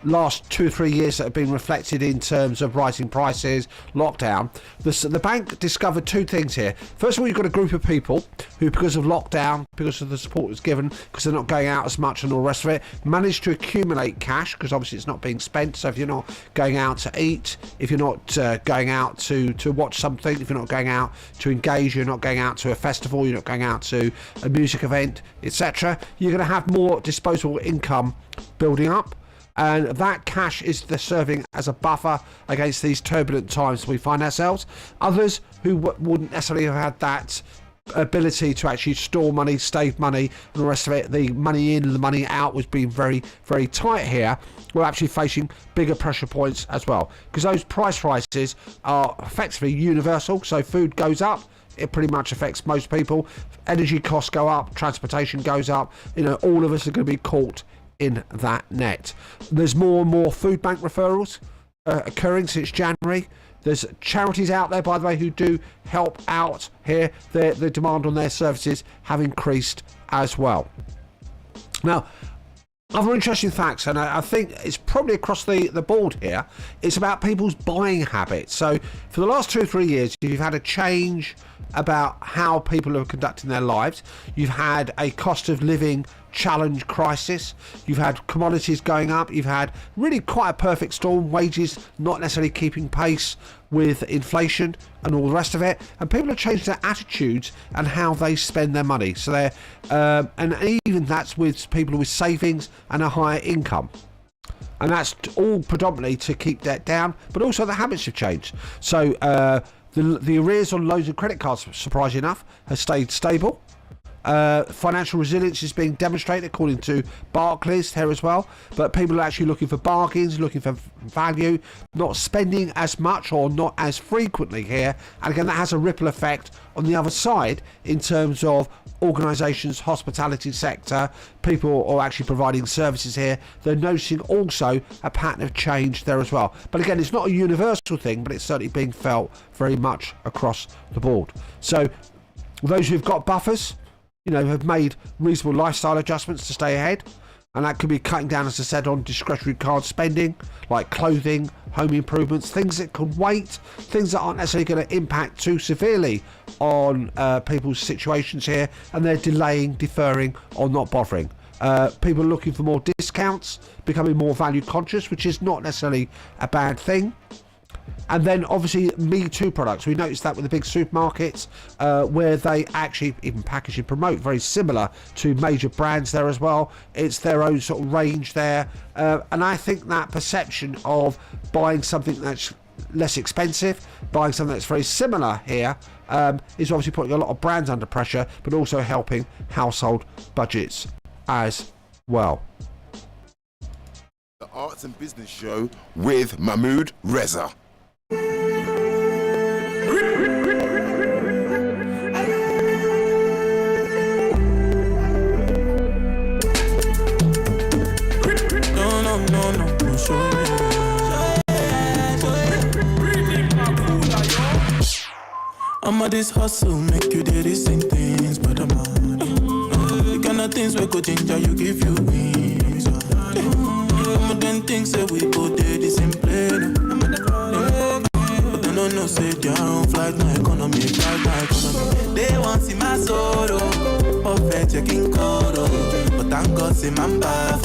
last 2 or 3 years that have been reflected in terms of rising prices, lockdown. The bank discovered 2 things here. First of all, you've got a group of people who, because of lockdown, because of the support that's given, because they're not going out as much and all the rest of it, managed to accumulate cash, because obviously it's not being spent. So if you're not going out to eat, if you're not going out to watch something, if you're not going out to engage, you're not going out to a festival, you're not going out to a music event, etc., you're going to have more disposable income building up. And that cash is serving as a buffer against these turbulent times we find ourselves. Others who wouldn't necessarily have had that ability to actually store money, save money, and the rest of it, the money in and the money out was being very, very tight here. We're actually facing bigger pressure points as well, because those price rises are effectively universal. So food goes up, it pretty much affects most people. Energy costs go up, transportation goes up. You know, all of us are going to be caught in that net. There's more and more food bank referrals occurring since January. There's charities out there, by the way, who do help out here. The demand on their services have increased as well. Now, other interesting facts, and I think it's probably across the board here, it's about people's buying habits. So for the last 2 or 3 years, you've had a change about how people are conducting their lives. You've had a cost of living challenge crisis. You've had commodities going up. You've had really quite a perfect storm, wages not necessarily keeping pace with inflation and all the rest of it. And people have changed their attitudes and how they spend their money. So they're, and even that's with people with savings and a higher income. And that's all predominantly to keep debt down, but also the habits have changed. So the arrears on loans and credit cards, surprisingly enough, has stayed stable. Financial resilience is being demonstrated according to Barclays here as well, but people are actually looking for bargains, looking for value, not spending as much or not as frequently here. And again, that has a ripple effect on the other side in terms of organisations, hospitality sector, people are actually providing services here. They're noticing also a pattern of change there as well. But again, it's not a universal thing, but it's certainly being felt very much across the board. So those who've got buffers, you know, have made reasonable lifestyle adjustments to stay ahead. And that could be cutting down, as I said, on discretionary card spending, like clothing, home improvements, things that can wait, things that aren't necessarily going to impact too severely on people's situations here, and they're delaying, deferring, or not bothering. People are looking for more discounts, becoming more value conscious, which is not necessarily a bad thing. And then obviously Me Too products. We noticed that with the big supermarkets where they actually even package and promote very similar to major brands there as well. It's their own sort of range there. And I think that perception of buying something that's less expensive, buying something that's very similar here is obviously putting a lot of brands under pressure, but also helping household budgets as well. The Arts and Business Show with Mahmood Reza. I'm on this hustle, make you do the same things, but I'm not. The kind of things we could change, you give you wings. I'm doing things that we go do the same plane. But I no say their own flight, no economy, They want see my sorrow, perfect checking code. But thank God see my bad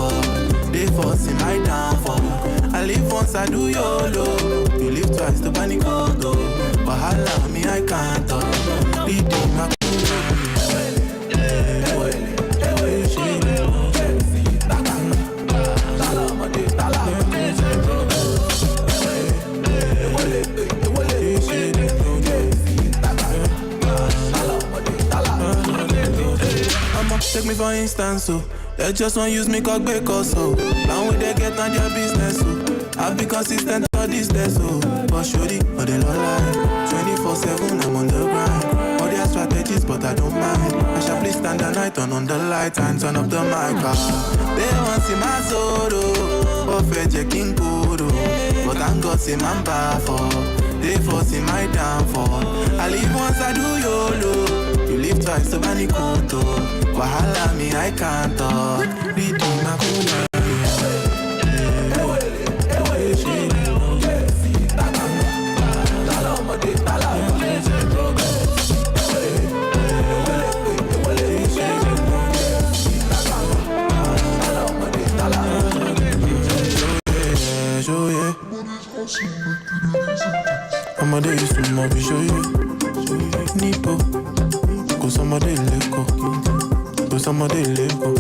they force my downfall. I live once, I do YOLO. You live twice, the panic photo. But allow me, I can't talk. Reading my take me for instance, so they just want use me cock back or so. Now when they get on their business, so I'll be consistent for this day, so but surely, but they don't lie. 24/7, I'm on the grind. All their strategies, but I don't mind. I shall please stand and I I turn on the light and turn up the mic. They want see my solo, buffet checking kudo. But thank God see my powerful. They forcing my downfall. I live once, I do YOLO. You live twice, so many koto. Wahala me, I can't talk. Read my cool. I'm a day used to more be show you. Nipo, go somebody leko, go somebody leko,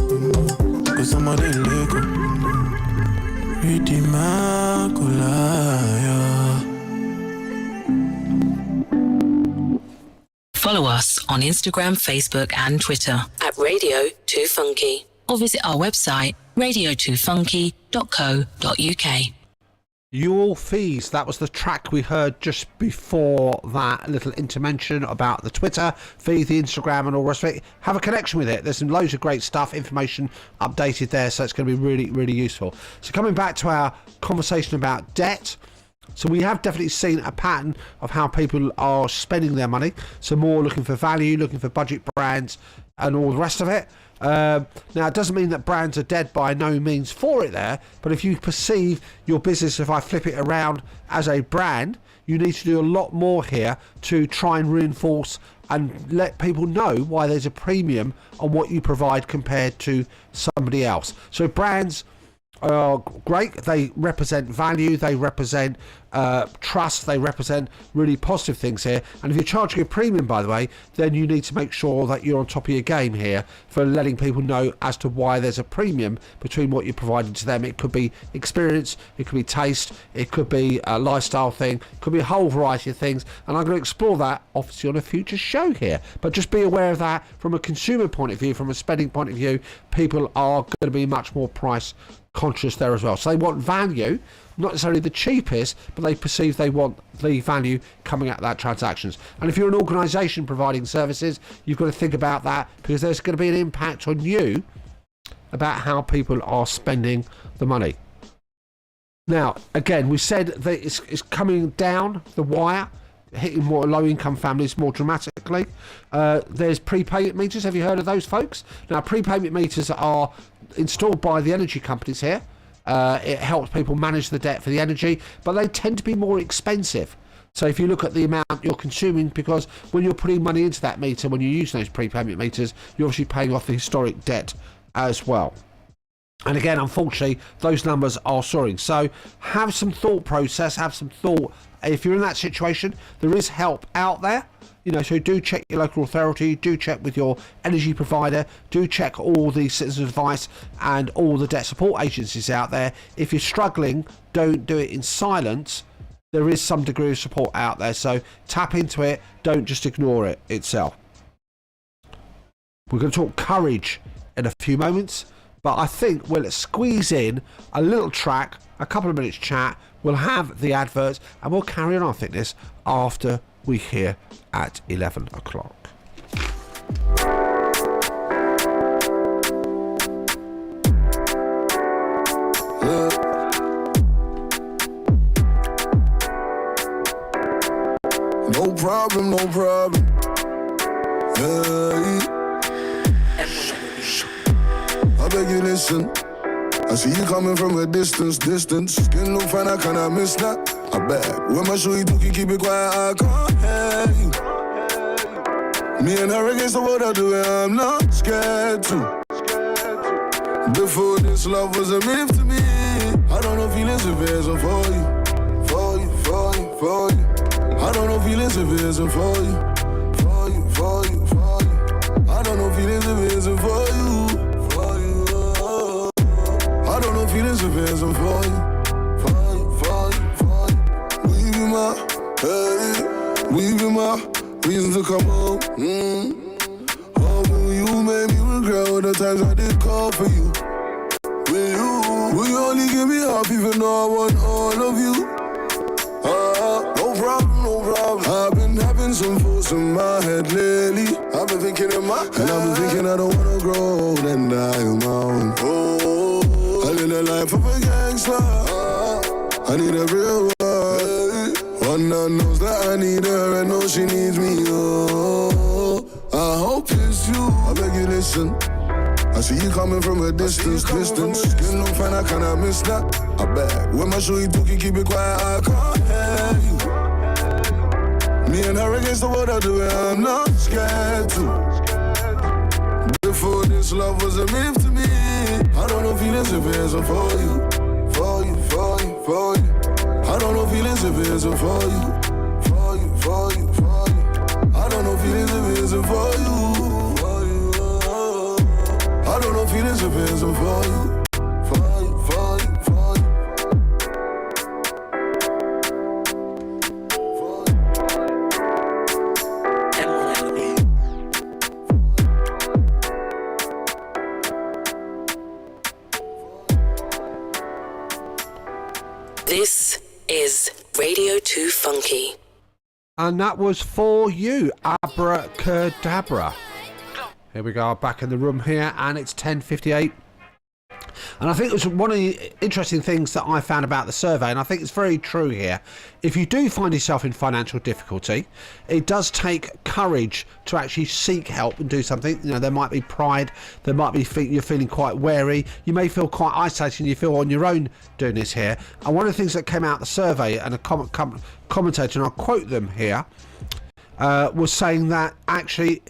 go somebody leko. Ridima kulaya. Follow us on Instagram, Facebook and Twitter at Radio 2 Funky or visit our website radio2funky.co.uk. Your Fees, that was the track we heard just before that little intervention about the Twitter feed, the Instagram and all the rest of it. Have a connection with it. There's some loads of great stuff, information updated there, so it's going to be really, really useful. So coming back to our conversation about debt, so we have definitely seen a pattern of how people are spending their money. So more looking for value, looking for budget brands and all the rest of it. Now, it doesn't mean that brands are dead, by no means for it there, but if you perceive your business, if I flip it around, as a brand, you need to do a lot more here to try and reinforce and let people know why there's a premium on what you provide compared to somebody else. So brands are great. They represent value, they represent trust, they represent really positive things here. And if you're charging a premium, by the way, then you need to make sure that you're on top of your game here for letting people know as to why there's a premium between what you're providing to them. It could be experience, it could be taste, it could be a lifestyle thing, it could be a whole variety of things, and I'm going to explore that obviously on a future show here. But just be aware of that from a consumer point of view, from a spending point of view. People are going to be much more price conscious there as well. So they want value, not necessarily the cheapest, but they perceive they want the value coming out of that transactions. And if you're an organisation providing services, you've got to think about that, because there's going to be an impact on you about how people are spending the money. Now, again, we said that it's coming down the wire, hitting more low-income families more dramatically. There's prepayment meters. Have you heard of those, folks? Now, prepayment meters are installed by the energy companies here. It helps people manage the debt for the energy, but they tend to be more expensive. So if you look at the amount you're consuming, because when you're putting money into that meter, when you use those prepayment meters, you're obviously paying off the historic debt as well. And again, unfortunately, those numbers are soaring. So have some thought process, have some thought. If you're in that situation, there is help out there. You know, so do check your local authority, do check with your energy provider, do check all the citizens' advice and all the debt support agencies out there. If you're struggling, don't do it in silence. There is some degree of support out there, so tap into it, don't just ignore it itself. We're going to talk courage in a few moments, but I think we'll squeeze in a little track, a couple of minutes chat, we'll have the adverts, and we'll carry on our fitness after we hear at 11 o'clock. No problem, no problem. I beg you listen. I see you coming from a distance. Skin look fine, I cannot miss that. I beg. When my show you do, keep it quiet, I can't hear you. Me and her against the world, I do it, I'm not scared to. Before this love was a myth to me. I don't know feelings if it isn't for you. I don't know feelings if it isn't for you. I don't know feelings if it isn't for you. I don't know feelings if it isn't for you. We be my reason to come home. Oh, you made me regret all the times I did call for you. Will you only give me half even though I want all of you? No problem. I've been having been some thoughts in my head lately. I've been thinking in my head, and I've been thinking I don't wanna grow old and die on my own. Oh, I live the life of a gangster. I need a real one. One that knows that I need her and knows she needs me. Oh, I hope it's you. I beg you listen. I see you coming from a distance. Skin look fine, I cannot miss that. I bet when my show you talking, keep it quiet, I can't hear you. Me and her against the world, I do it, I'm not scared to. Before this love was a myth to me. I don't know feelings if it isn't for you. For you. I don't know feelings if it isn't for you. For you. I don't know feelings if it isn't for you. I don't know feelings if it isn't for you. This is Radio 2 Funky. And that was For You, Abracadabra. Here we go, back in the room here, and it's 10:58. And I think it was one of the interesting things that I found about the survey, and I think it's very true here. If you do find yourself in financial difficulty, it does take courage to actually seek help and do something. You know, there might be pride, there might be you're feeling quite wary, you may feel quite isolated and you feel on your own doing this here. And one of the things that came out of the survey, and a commentator, and I'll quote them here, was saying that actually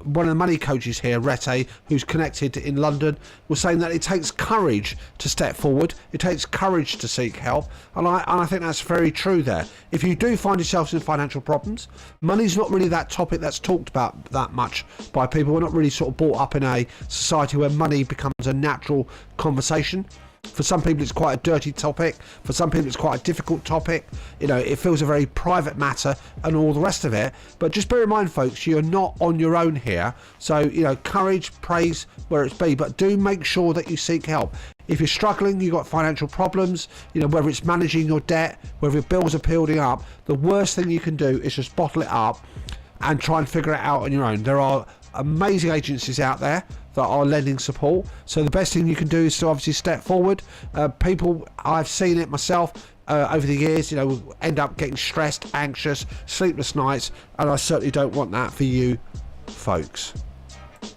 one of the money coaches here, Rete, who's connected in London, was saying that it takes courage to step forward. It takes courage to seek help, and I think that's very true there. If you do find yourselves in financial problems, money's not really that topic that's talked about that much by people. We're not really sort of brought up in a society where money becomes a natural conversation. For some people it's quite a dirty topic, for some people it's quite a difficult topic, you know, it feels a very private matter and all the rest of it. But just bear in mind, folks, you're not on your own here. So, you know, courage, praise where it's be, but do make sure that you seek help. If you're struggling, you've got financial problems, you know, whether it's managing your debt, whether your bills are building up, the worst thing you can do is just bottle it up and try and figure it out on your own. There are amazing agencies out there that are lending support, so the best thing you can do is to obviously step forward. People, I've seen it myself over the years, you know, end up getting stressed, anxious, sleepless nights, and I certainly don't want that for you folks.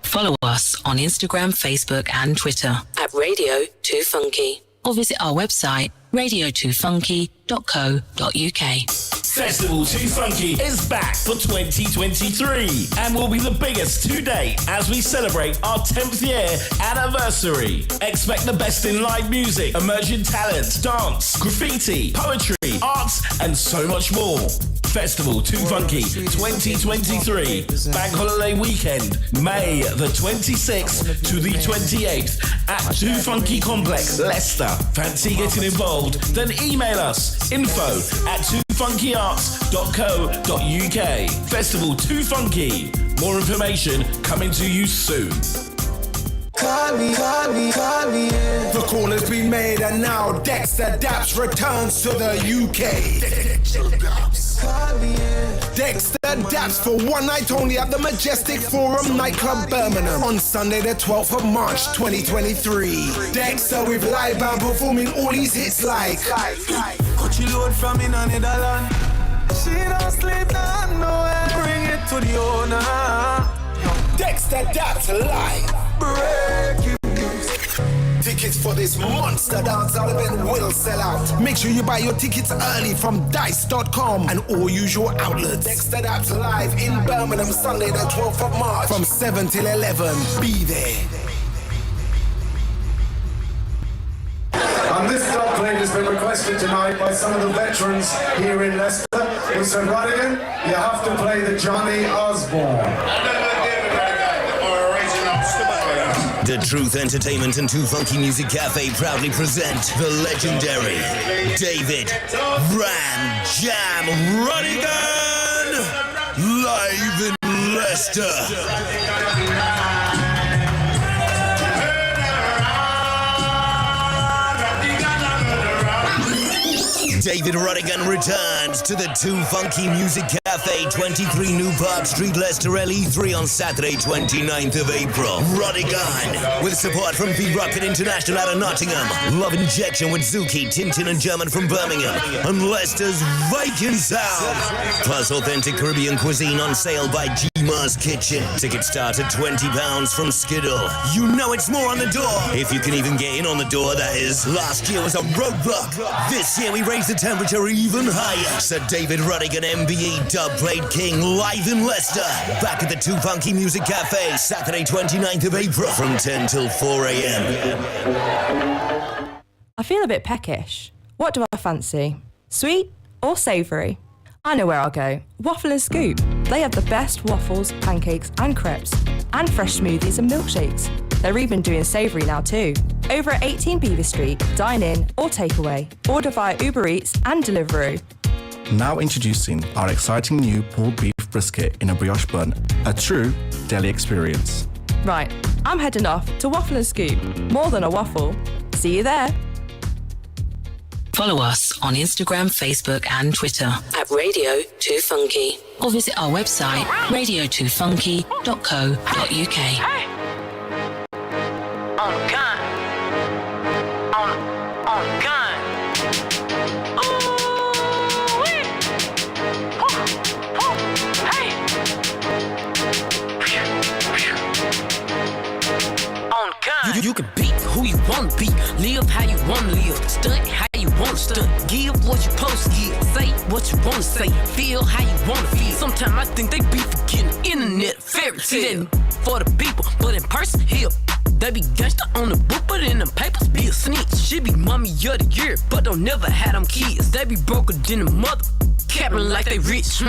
Follow us on Instagram, Facebook and Twitter at Radio 2 Funky, or visit our website radio2funky.co.uk. Festival 2 Funky is back for 2023 and will be the biggest to date as we celebrate our 10th year anniversary. Expect the best in live music, emerging talent, dance, graffiti, poetry, arts and so much more. Festival 2 Funky 2023, Bank Holiday Weekend, May the 26th to the 28th at 2 Funky Complex, Leicester. Fancy getting involved? Then email us info@2funkyarts.co.uk. Festival 2 Funky. More information coming to you soon. Call me, yeah. The call has been made and now Dexter Daps returns to the UK. Dexter Daps for one night only at the Majestic Forum Nightclub Birmingham on Sunday the 12th of March 2023. Dexter with live band performing all his hits like Cut you load from in a Netherlands. She don't sleep nowhere. Bring it to the owner. Dexter Daps live. Breaking news. Tickets for this monster dancehall event will sell out. Make sure you buy your tickets early from dice.com and all usual outlets. Dexter Daps live in Birmingham Sunday the 12th of March from 7 till 11. Be there. And this dub plate has been requested tonight by some of the veterans here in Leicester who said, Radigan, you have to play the Johnny Osborne. The Truth Entertainment and 2 Funky Music Cafe proudly present the legendary David Ram Jam Radigan live in Leicester. David Radigan returns to the 2 Funky Music Cafe. Cafe, 23 New Park Street, Leicester, LE3 on Saturday, 29th of April. Rodigan, with support from V-Rocket International out of Nottingham. Love Injection with Zuki, Tintin and German from Birmingham. And Leicester's Viking Sound. Plus authentic Caribbean cuisine on sale by G-Mars Kitchen. Tickets start at £20 from Skiddle. You know it's more on the door. If you can even get in on the door, that is. Last year was a roadblock. This year we raised the temperature even higher. Sir David Rodigan, MBE, Dubplate King, live in Leicester. Back at the Too Funky Music Cafe, Saturday 29th of April from 10 till 4 a.m. I feel a bit peckish. What do I fancy? Sweet or savoury? I know where I'll go. Waffle and Scoop. They have the best waffles, pancakes and crepes. And fresh smoothies and milkshakes. They're even doing savoury now too. Over at 18 Beaver Street, dine in or takeaway. Order via Uber Eats and Deliveroo. Now introducing our exciting new pulled beef brisket in a brioche bun, a true Delhi experience. Right, I'm heading off to Waffle and Scoop. More than a waffle. See you there. Follow us on Instagram, Facebook and Twitter at Radio 2 Funky, or visit our website radio2funky.co.uk. On gun. On gun. Ooh, wee. Woo, woo, hey. On gun. You can be who you want to be, live how you want to live, stunt how you want to stunt, give what you supposed to give, say what you want to say, feel how you want to feel. Sometimes I think they be forgetting internet fairy tale for the people, but in person here. They be gangsta on the book, but in them papers be a snitch. She be mommy of the year, but don't never have them kids. They be broker than the mother, capping like they rich.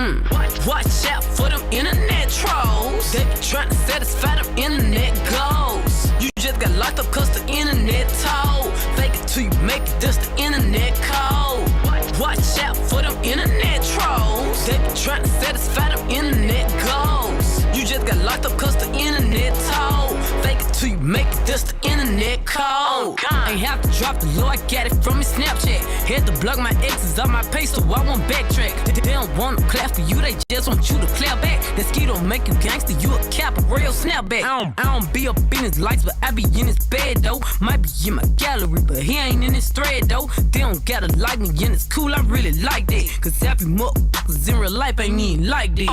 Watch out for them internet trolls. They be trying to satisfy them internet goals. You just got locked up cause the internet told. Fake it till you make it, that's the internet code. Watch out for them internet trolls. They be trying to satisfy them internet goals. You just got locked up cause the internet told. Fake it till you make it, that's the internet code. Ain't have to drop the low, I got it from his Snapchat. Had to block my exes off my page so I won't backtrack. They don't want to clap for you, they just want you to clap back. That ski don't make you gangster, you a cap, a real snapback. I don't be up in his lights, but I be in his bed though. Might be in my gallery, but he ain't in his thread though. They don't gotta like me and it's cool, I really like that. Cause happy motherfuckers in real life ain't even like that.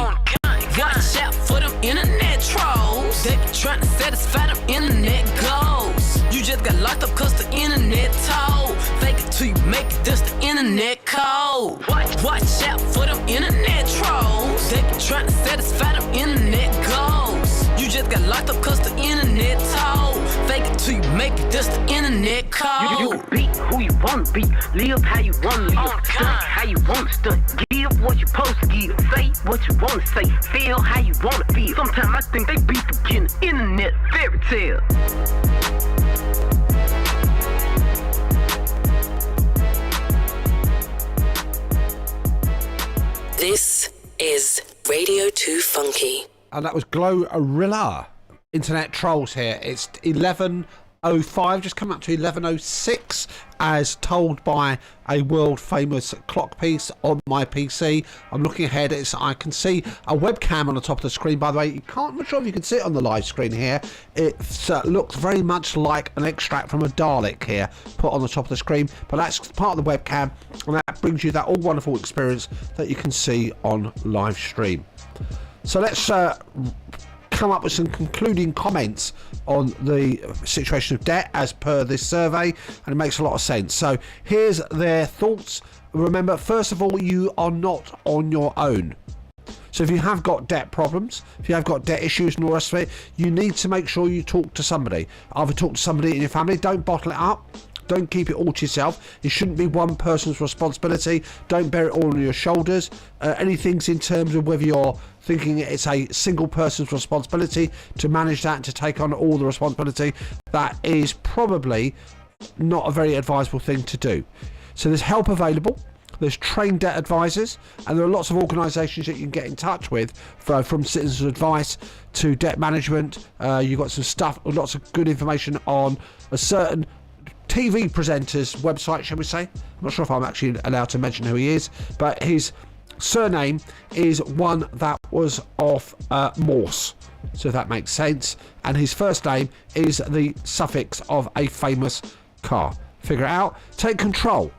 Watch out for them internet trolls. They be trying to satisfy them internet goals. You just got locked up cause the internet told. Fake it till you make it, that's the internet code. Watch out for them internet trolls. They be trying to satisfy them internet goals. You just got locked up cause the internet told. Fake it till you make it, that's the internet code. You can be who you want to be, live how you want to live, stunt how you want to stunt, give what you supposed to give, say what you want to say, feel how you want to feel. Sometimes I think they be forgetting internet fairy tale. This is Radio 2 Funky. And that was Glorilla. Internet trolls here. It's 11:05, just come up to 11:06, as told by a world famous clock piece on my PC. I'm looking ahead. I can see a webcam on the top of the screen. By the way, I'm not sure if you can see it on the live screen here. It looks very much like an extract from a Dalek here, put on the top of the screen. But that's part of the webcam, and that brings you that all wonderful experience that you can see on live stream. So let's come up with some concluding comments on the situation of debt as per this survey, and it makes a lot of sense. So here's their thoughts. Remember, first of all, you are not on your own. So if you have got debt problems, if you have got debt issues and all the rest of it, you need to make sure you talk to somebody. Either talk to somebody in your family, don't bottle it up. Don't keep it all to yourself. It shouldn't be one person's responsibility. Don't bear it all on your shoulders. Anything's in terms of whether you're thinking it's a single person's responsibility to manage that and to take on all the responsibility, that is probably not a very advisable thing to do. So there's help available. There's trained debt advisors, and there are lots of organisations that you can get in touch with, from Citizens Advice to debt management. You've got some stuff, lots of good information on a certain TV presenter's website, shall we say. I'm not sure if I'm actually allowed to mention who he is, but his surname is one that was of Morse, so that makes sense. And his first name is the suffix of a famous car. Figure it out. Take control.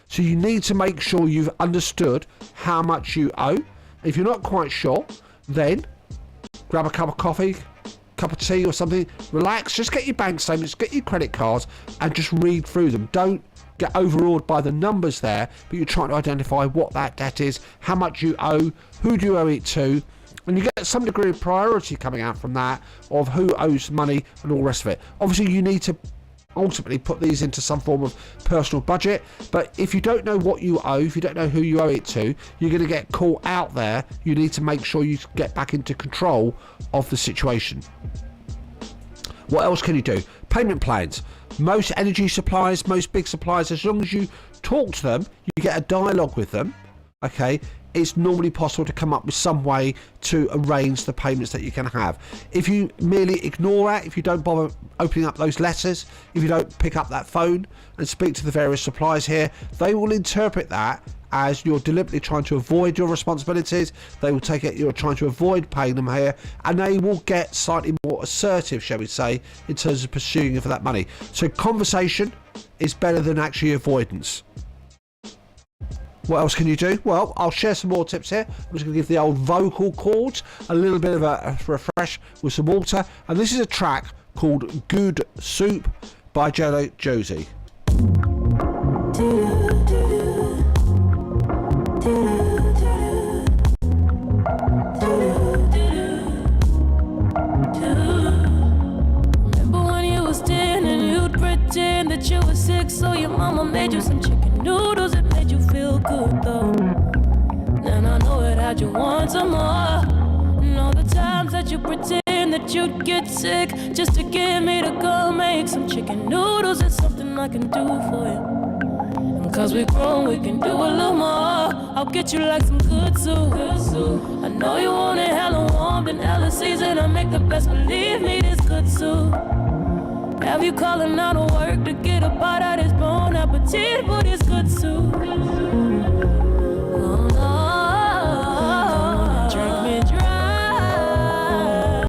So you need to make sure you've understood how much you owe. If you're not quite sure, then grab a cup of coffee, cup of tea or something, relax, just get your bank statements, get your credit cards and just read through them. Don't get overawed by the numbers there, but you're trying to identify what that debt is, how much you owe, who do you owe it to, and you get some degree of priority coming out from that of who owes money and all the rest of it. Obviously you need to ultimately put these into some form of personal budget, but if you don't know what you owe, if you don't know who you owe it to, you're going to get caught out there. You need to make sure you get back into control of the situation. What else can you do? Payment plans. Most energy suppliers, most big suppliers, as long as you talk to them, you get a dialogue with them, okay, it's normally possible to come up with some way to arrange the payments that you can have. If you merely ignore that, if you don't bother opening up those letters, if you don't pick up that phone and speak to the various suppliers here, they will interpret that as you're deliberately trying to avoid your responsibilities. They will take it you're trying to avoid paying them here, and they will get slightly more assertive, shall we say, in terms of pursuing you for that money. So conversation is better than actually avoidance. What else can you do? Well, I'll share some more tips here. I'm just going to give the old vocal cords a little bit of a refresh with some water. And this is a track called Good Soup by Jello Josie. Remember when you was 10 and you'd pretend that you were sick, so your mama made you some chicken noodles. It made you feel good though. Then I know it had you want some more. And all the times that you pretend that you'd get sick just to get me to go make some chicken noodles is something I can do for you. And cause we grown, we can do a little more. I'll get you like some good soup. I know you want it hella warm, then hella seasoned. I make the best, believe me, this good soup. Have you calling out of work to get a bite out of this bon appetit for this good soup? Oh no, drink me dry.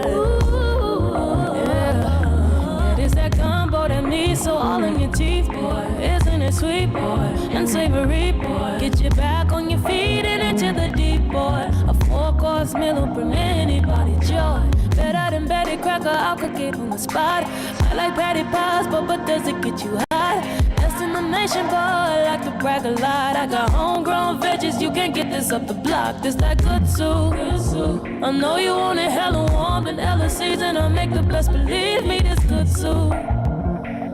Ooh, yeah, this that combo that means so all in your teeth, boy. Isn't it sweet, boy, and savory, boy? Get you back on your feet and into the deep, boy. A 4-course meal will bring anybody joy. Better than Betty Cracker, I'll cook it on the spot. I like patty pies, but does it get you hot? Best in the nation, boy, I like to brag a lot. I got homegrown veggies, you can't get this up the block. This that good soup. I know you want it hella warm and hella seasoned. I make the best, believe me, this good soup.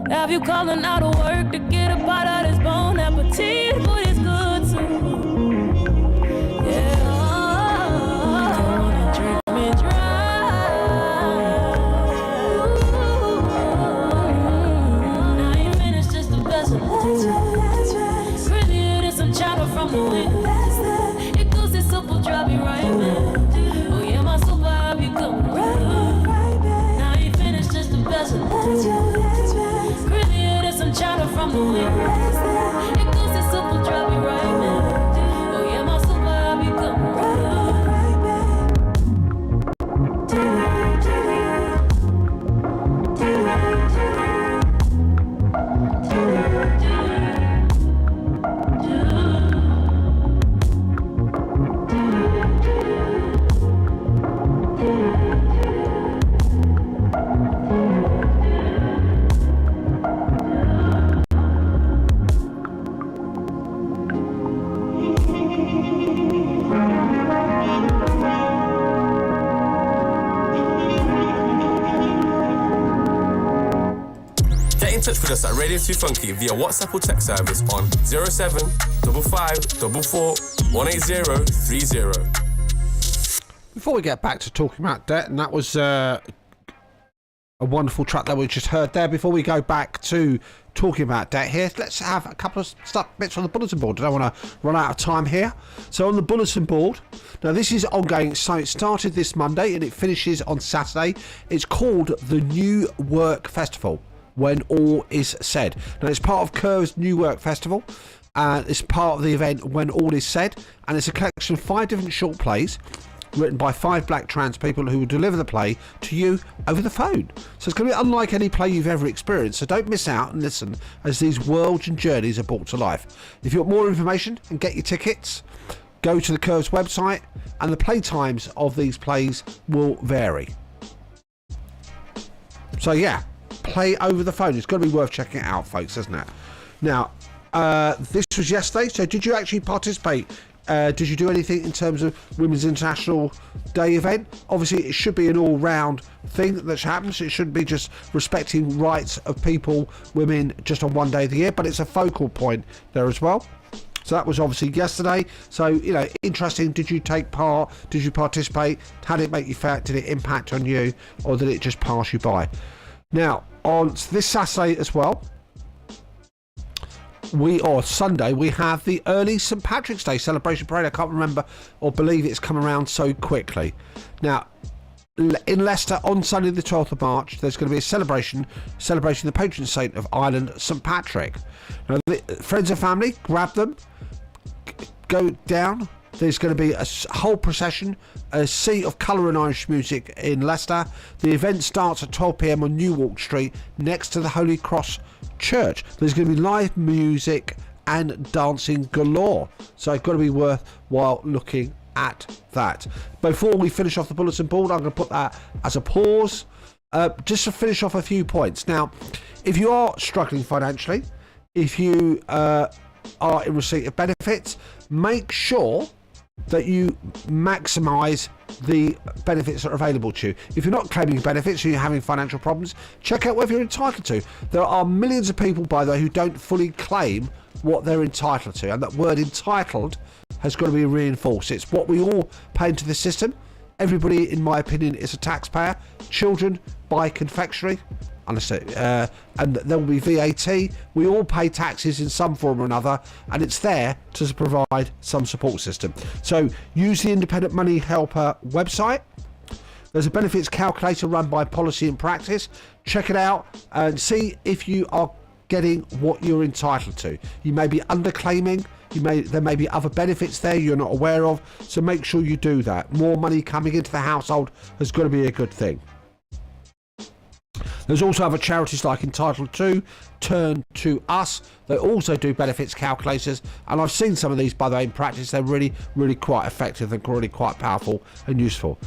Have you calling out of work to get a bite out of this bon appetit for this good soup? Yeah, don't wanna drink me dry. From the wind, it goes this soup will drive me right back. Oh yeah, my super, I'll be coming right back. Now you finished just the best of it. Really, there's some chatter from the wind. It goes this soup will drive me right back. Oh yeah, my super, I'll be coming right touch with us at Radio 2 Funky via WhatsApp or text service on 07555 Before we get back to talking about debt, and that was a wonderful track that we just heard there. Before we go back to talking about debt here, let's have a couple of bits on the bulletin board. I don't want to run out of time here. So on the bulletin board, now this is ongoing. So it started this Monday and it finishes on Saturday. It's called the New Work Festival, when all is said. Now it's part of Curve's New Work Festival. It's part of the event when all is said, and it's a collection of 5 different short plays written by 5 black trans people who will deliver the play to you over the phone. So it's going to be unlike any play you've ever experienced, so don't miss out and listen as these worlds and journeys are brought to life. If you want more information and get your tickets, go to the Curves website, and the play times of these plays will vary. So yeah, play over the phone. It's got to be worth checking it out, folks, isn't it? Now, this was yesterday, so did you actually participate? Did you do anything in terms of Women's International Day event? Obviously, it should be an all-round thing that's happened. So it shouldn't be just respecting rights of people, women, just on one day of the year, but it's a focal point there as well. So that was obviously yesterday. So, you know, interesting. Did you take part? Did you participate? How did it make you feel? Did it impact on you? Or did it just pass you by? Now, on this Saturday as well, Sunday, we have the early St. Patrick's Day celebration parade. I can't remember or believe it's come around so quickly. Now, in Leicester on Sunday the 12th of March, there's going to be a celebration celebrating the patron saint of Ireland, St. Patrick. Now, friends and family, grab them, go down. There's going to be a whole procession, a sea of colour and Irish music in Leicester. The event starts at 12 p.m. on Newark Street next to the Holy Cross Church. There's going to be live music and dancing galore, so it's got to be worthwhile looking at that. Before we finish off the bulletin board, I'm going to put that as a pause, just to finish off a few points. Now, if you are struggling financially, if you are in receipt of benefits, make sure that you maximise the benefits that are available to you. If you're not claiming benefits and you're having financial problems, check out whether you're entitled to. There are millions of people, by the way, who don't fully claim what they're entitled to, and that word entitled has got to be reinforced. It's what we all pay into the system. Everybody, in my opinion, is a taxpayer. Children buy confectionery, and there will be VAT. We all pay taxes in some form or another, and it's there to provide some support system. So use the Independent Money Helper website. There's a benefits calculator run by Policy and Practice. Check it out and see if you are getting what you're entitled to. You may be underclaiming. There may be other benefits there you're not aware of, so make sure you do that. More money coming into the household has got to be a good thing. There's also other charities like Entitled To, Turn To Us. They also do benefits calculators, and I've seen some of these, by the way, in practice. They're really, really quite effective and really quite powerful and useful.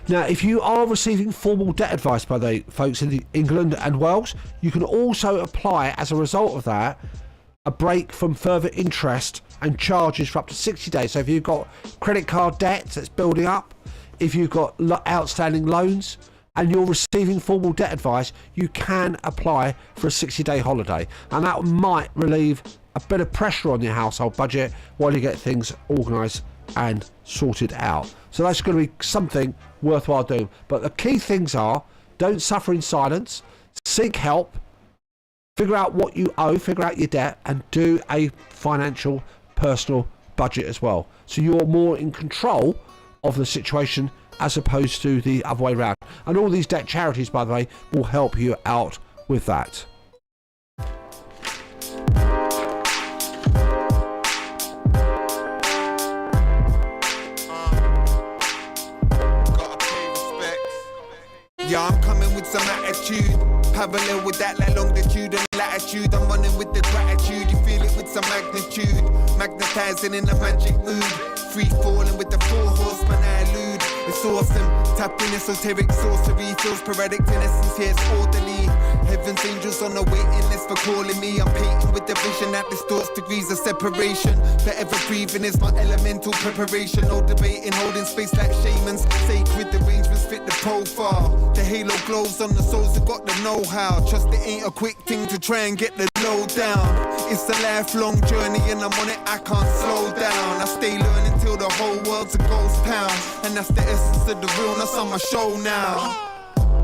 Now, if you are receiving formal debt advice, by the way, folks, in England and Wales, you can also apply, as a result of that, a break from further interest and charges for up to 60 days. So if you've got credit card debt that's building up, if you've got outstanding loans, and you're receiving formal debt advice, you can apply for a 60-day holiday, and that might relieve a bit of pressure on your household budget while you get things organised and sorted out. So that's going to be something worthwhile doing. But the key things are, don't suffer in silence, seek help, figure out what you owe, figure out your debt, and do a financial personal budget as well, so you're more in control of the situation as opposed to the other way around. And all these debt charities, by the way, will help you out with that. Yeah, I'm coming with some attitude. Parallel with that, like longitude and latitude. I'm running with the gratitude. You feel it with some magnitude. Magnetizing in a magic mood. Free falling with the 4 horsemen I elude. It's awesome. Tapping esoteric sorcery. Feels sporadic in essence, here it's orderly. Heaven's angels on the waiting list for calling me. I'm painting with the vision that distorts degrees of separation. Forever breathing is my elemental preparation. No debating, holding space like shamans. Sacred arrangements fit the profile. The halo glows on the souls who got the know-how. Trust it ain't a quick thing to try and get the low down. It's a lifelong journey and I'm on it, I can't slow down. I stay learning till the whole world's a ghost town. And that's the essence of the realness on my show now.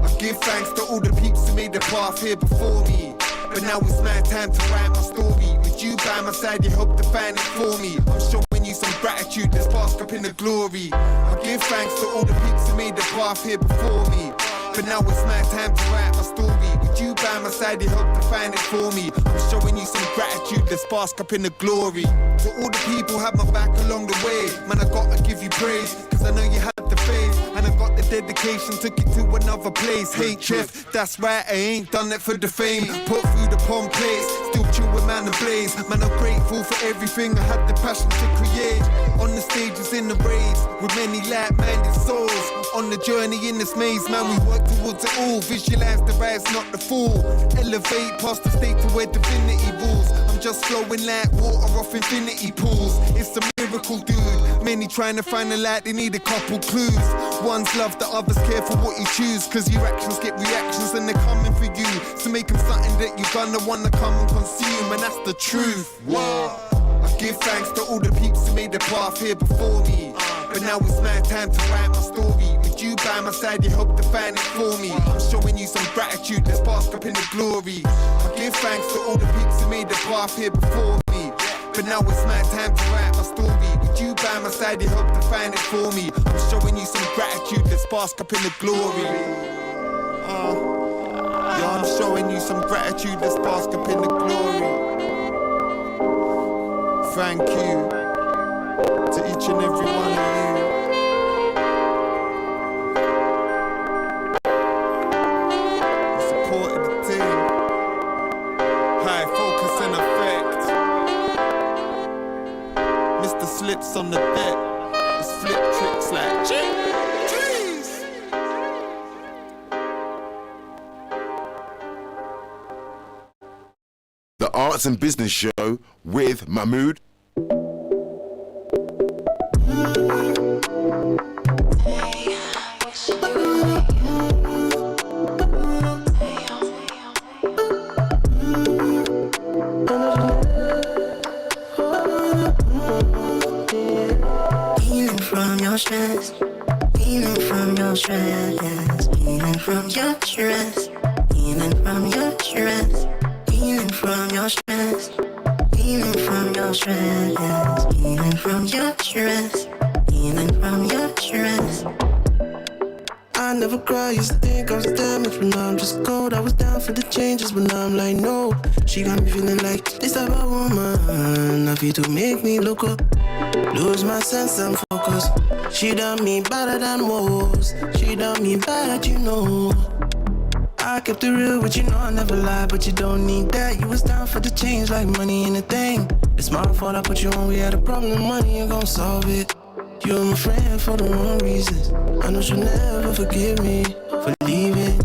I give thanks to all the peeps who made the path here before me. But now it's my time to write my story. With you by my side, you help define it for me. I'm showing you some gratitude, let's bask up in the glory. I give thanks to all the peeps who made the path here before me. But now it's my time to write my story. With With you by my side, you helped to find it for me. I'm showing you some gratitude, let's bask up in the glory. To all the people have my back along the way, man, I gotta give you praise, cause I know you had the faith, and I got the dedication, took it to another place. HF, that's right, I ain't done it for the fame. Put food upon plates, still chill with man and blaze. Man, I'm grateful for everything, I had the passion to create. On the stages in the race, with many like-minded souls. On the journey in this maze, man, we work towards it all. Visualize the rise, not the fall. Elevate past the state to where divinity rules. I'm just flowing like water off infinity pools. It's a miracle, dude. Many trying to find the light, they need a couple clues. One's love, the other's care for what you choose. Cause your actions get reactions and they're coming for you. So make them something that you're gonna wanna come and consume. And that's the truth. Whoa. I give thanks to all the peeps who made the path here before me. But now it's my time to write my story. With you by my side, you helped to find it for me. I'm showing you some gratitude, let's bask up in the glory. I give thanks to all the peeps who made the path here before me. But now it's my time to write my story. With you by my side, you helped to find it for me. I'm showing you some gratitude, let's bask up in the glory. Yeah, I'm showing you some gratitude, let's bask up in the glory. Thank you to each and every one of you. You supported the team. High focus and effect. Mr. Slips on the deck. It's flip tricks like cheese. The Arts and Business Show with Mahmood. Healing from your stress, healing from your stress, healing from your stress, healing from your stress, healing from your stress, healing from your stress, healing from your stress, healing from your stress. I never cry, used to think I was damaged, but now I'm just cold. I was down for the changes, but now I'm like, no. She got me feeling like this type of woman. I feel to make me look up, lose my sense and focus. She done me better than most. She done me bad, you know. I kept it real, but you know I never lie. But you don't need that, you was down for the change like money ain't a thing. It's my fault I put you on, we had a problem, money ain't gon' solve it. You're my friend for the wrong reasons. I know you'll never forgive me for leaving,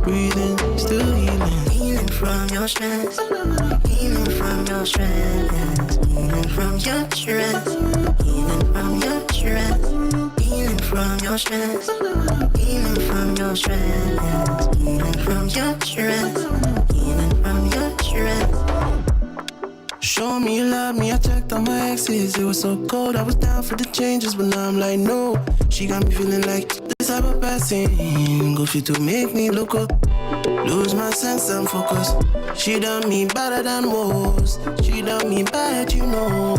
breathing, still healing. Healing from your stress, healing from your stress, healing from your stress, healing from your stress, healing from your stress, healing from your stress, healing from your stress, healing from your stress. Show me you love me, I checked on my exes. It was so cold, I was down for the changes, but now I'm like, no. She got me feeling like this type of passing. Go fit to make me look up, lose my sense and focus. She done me better than most. She done me bad, you know.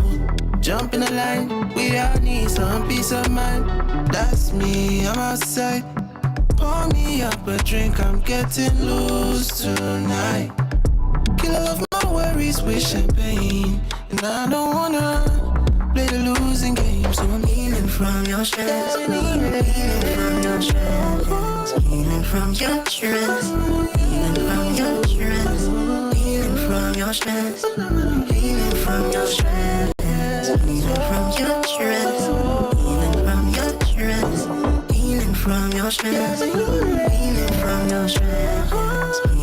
Jump in the line, we all need some peace of mind. That's me, I'm outside. Pour me up a drink, I'm getting loose tonight. Kill all of my worries with champagne, and I don't wanna play the losing game. So I'm healing from your stress, healing from your stress, healing from your stress, healing from your stress, healing from your stress, healing from your stress, healing from your stress, healing from your stress, healing from your stress, healing from your stress,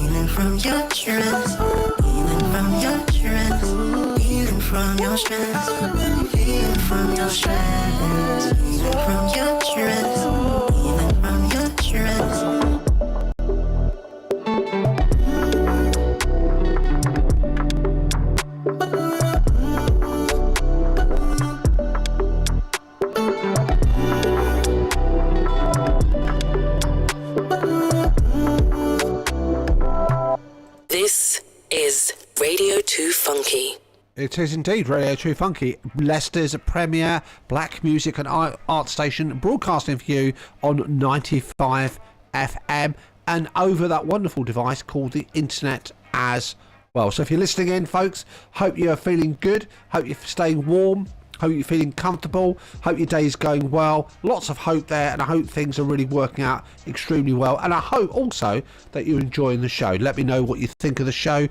healing from your stress, healing from your stress, healing from your stress, healing from your stress, healing from your stress, healing from your stress. This is Radio 2 Funky. It is indeed Radio 2 Funky, Leicester's premier black music and art station, broadcasting for you on 95 FM. and over that wonderful device called the internet as well. So if you're listening in, folks, hope you're feeling good, hope you're staying warm, hope you're feeling comfortable, hope your day's going well. Lots of hope there, and I hope things are really working out extremely well, and I hope also that you're enjoying the show. Let me know what you think of the show.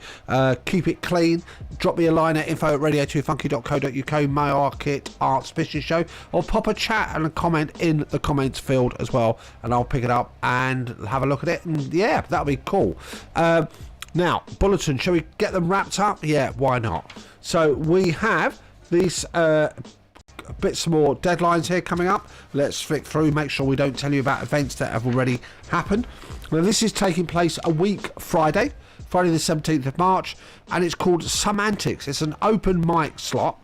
Keep it clean. Drop me a line at info@radio2funky.co.uk, Market Arts Business Show, or pop a chat and a comment in the comments field as well, and I'll pick it up and have a look at it, and yeah, that'll be cool. Now, bulletin, shall we get them wrapped up? Yeah, why not? So we have these bits more deadlines here coming up. Let's flick through, make sure we don't tell you about events that have already happened. Now, this is taking place a week Friday the 17th of March, and it's called Some Antics. It's an open mic slot,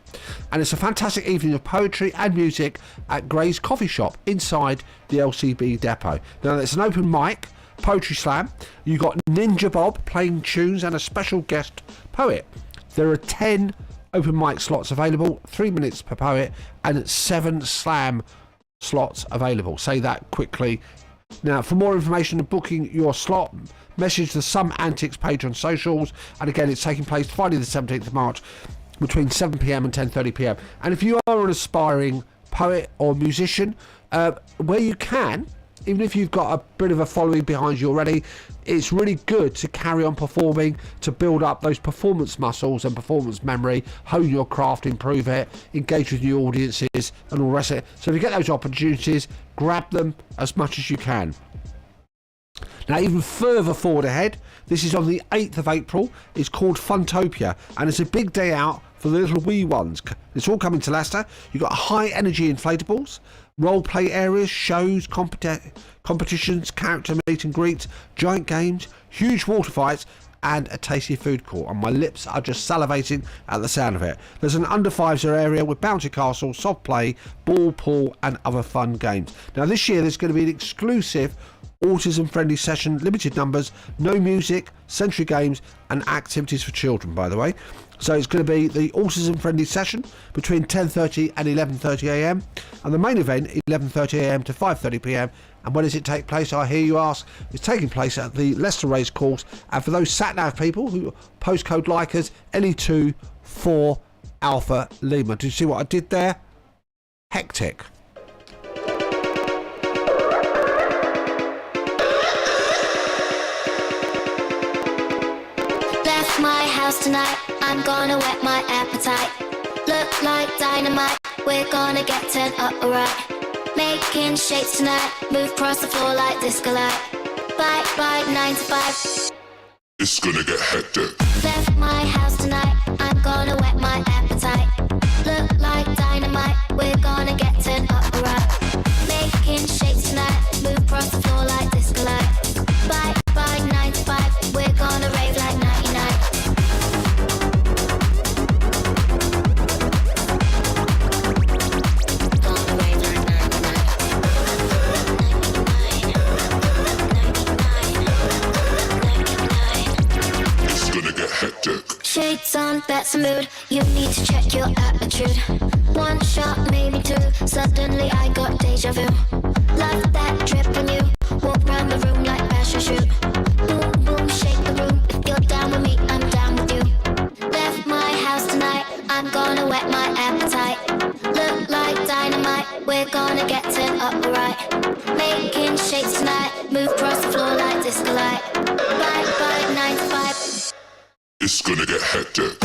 and it's a fantastic evening of poetry and music at Gray's Coffee Shop inside the LCB depot. Now, it's an open mic poetry slam. You've got Ninja Bob playing tunes and a special guest poet. There are 10 open mic slots available, 3 minutes per poet, and 7 slam slots available. Say that quickly. Now, for more information and booking your slot, message the Some Antics page on socials. And again, it's taking place Friday the 17th of March between 7 p.m. and 10:30 p.m. And if you are an aspiring poet or musician, where you can, even if you've got a bit of a following behind you already, it's really good to carry on performing, to build up those performance muscles and performance memory, hone your craft, improve it, engage with new audiences and all the rest of it. So if you get those opportunities, grab them as much as you can. Now, even further forward ahead, this is on the 8th of April. It's called Funtopia, and it's a big day out for the little wee ones. It's all coming to Leicester. You've got high energy inflatables, role play areas, shows, competitions, character meet and greets, giant games, huge water fights, and a tasty food court. And my lips are just salivating at the sound of it. There's an under 5s area with bouncy castle, soft play, ball, pool, and other fun games. Now, this year there's going to be an exclusive autism friendly session, limited numbers, no music, sensory games, and activities for children, by the way. So it's going to be the autism friendly session between 10:30 and 11:30 a.m. and the main event 11:30 a.m. to 5:30 p.m. And when does it take place, I hear you ask? It's taking place at the Leicester Race Course, and for those sat-nav people who postcode likers, LE2 4 Alpha Lima. Do you see what I did there? Hectic. Left my house tonight, I'm gonna whet my appetite. Look like dynamite, we're gonna get turned up alright. Making shapes tonight, move across the floor like disco light. Bye 9 to 5. It's gonna get hectic. Left my house tonight, I'm gonna whet my appetite. Look like dynamite, we're gonna get turned up alright. Making shapes tonight, move across the floor like disco light. Bye 9 to 5, we're gonna rave like 99. Shades on, that's a mood. You need to check your attitude. One shot, maybe two. Suddenly I got deja vu. Love that drip on you. Walk round the room like bash and shoot. Boom, boom, shake the room. If you're down with me, I'm down with you. Left my house tonight, I'm gonna whet my appetite. Look like dynamite, we're gonna get turned up right. Making shapes tonight, move across the floor like disco light. Bye 9 to 5. It's gonna get hectic.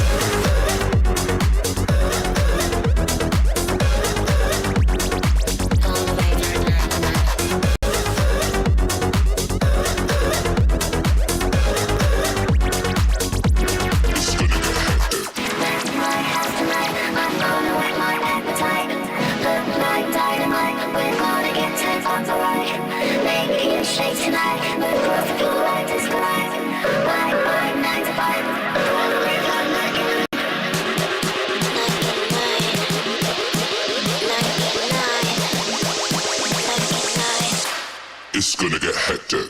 Shakes tonight, move across the floor like disco lights. Bye 9 to 5. It's gonna get hectic.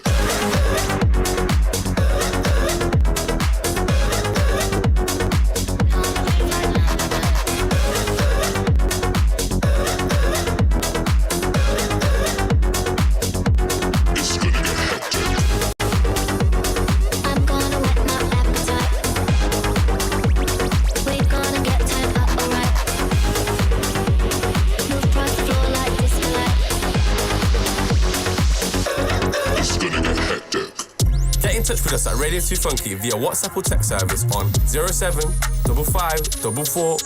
hectic. Get in touch with us at Radio 2 Funky via WhatsApp or text service on 07554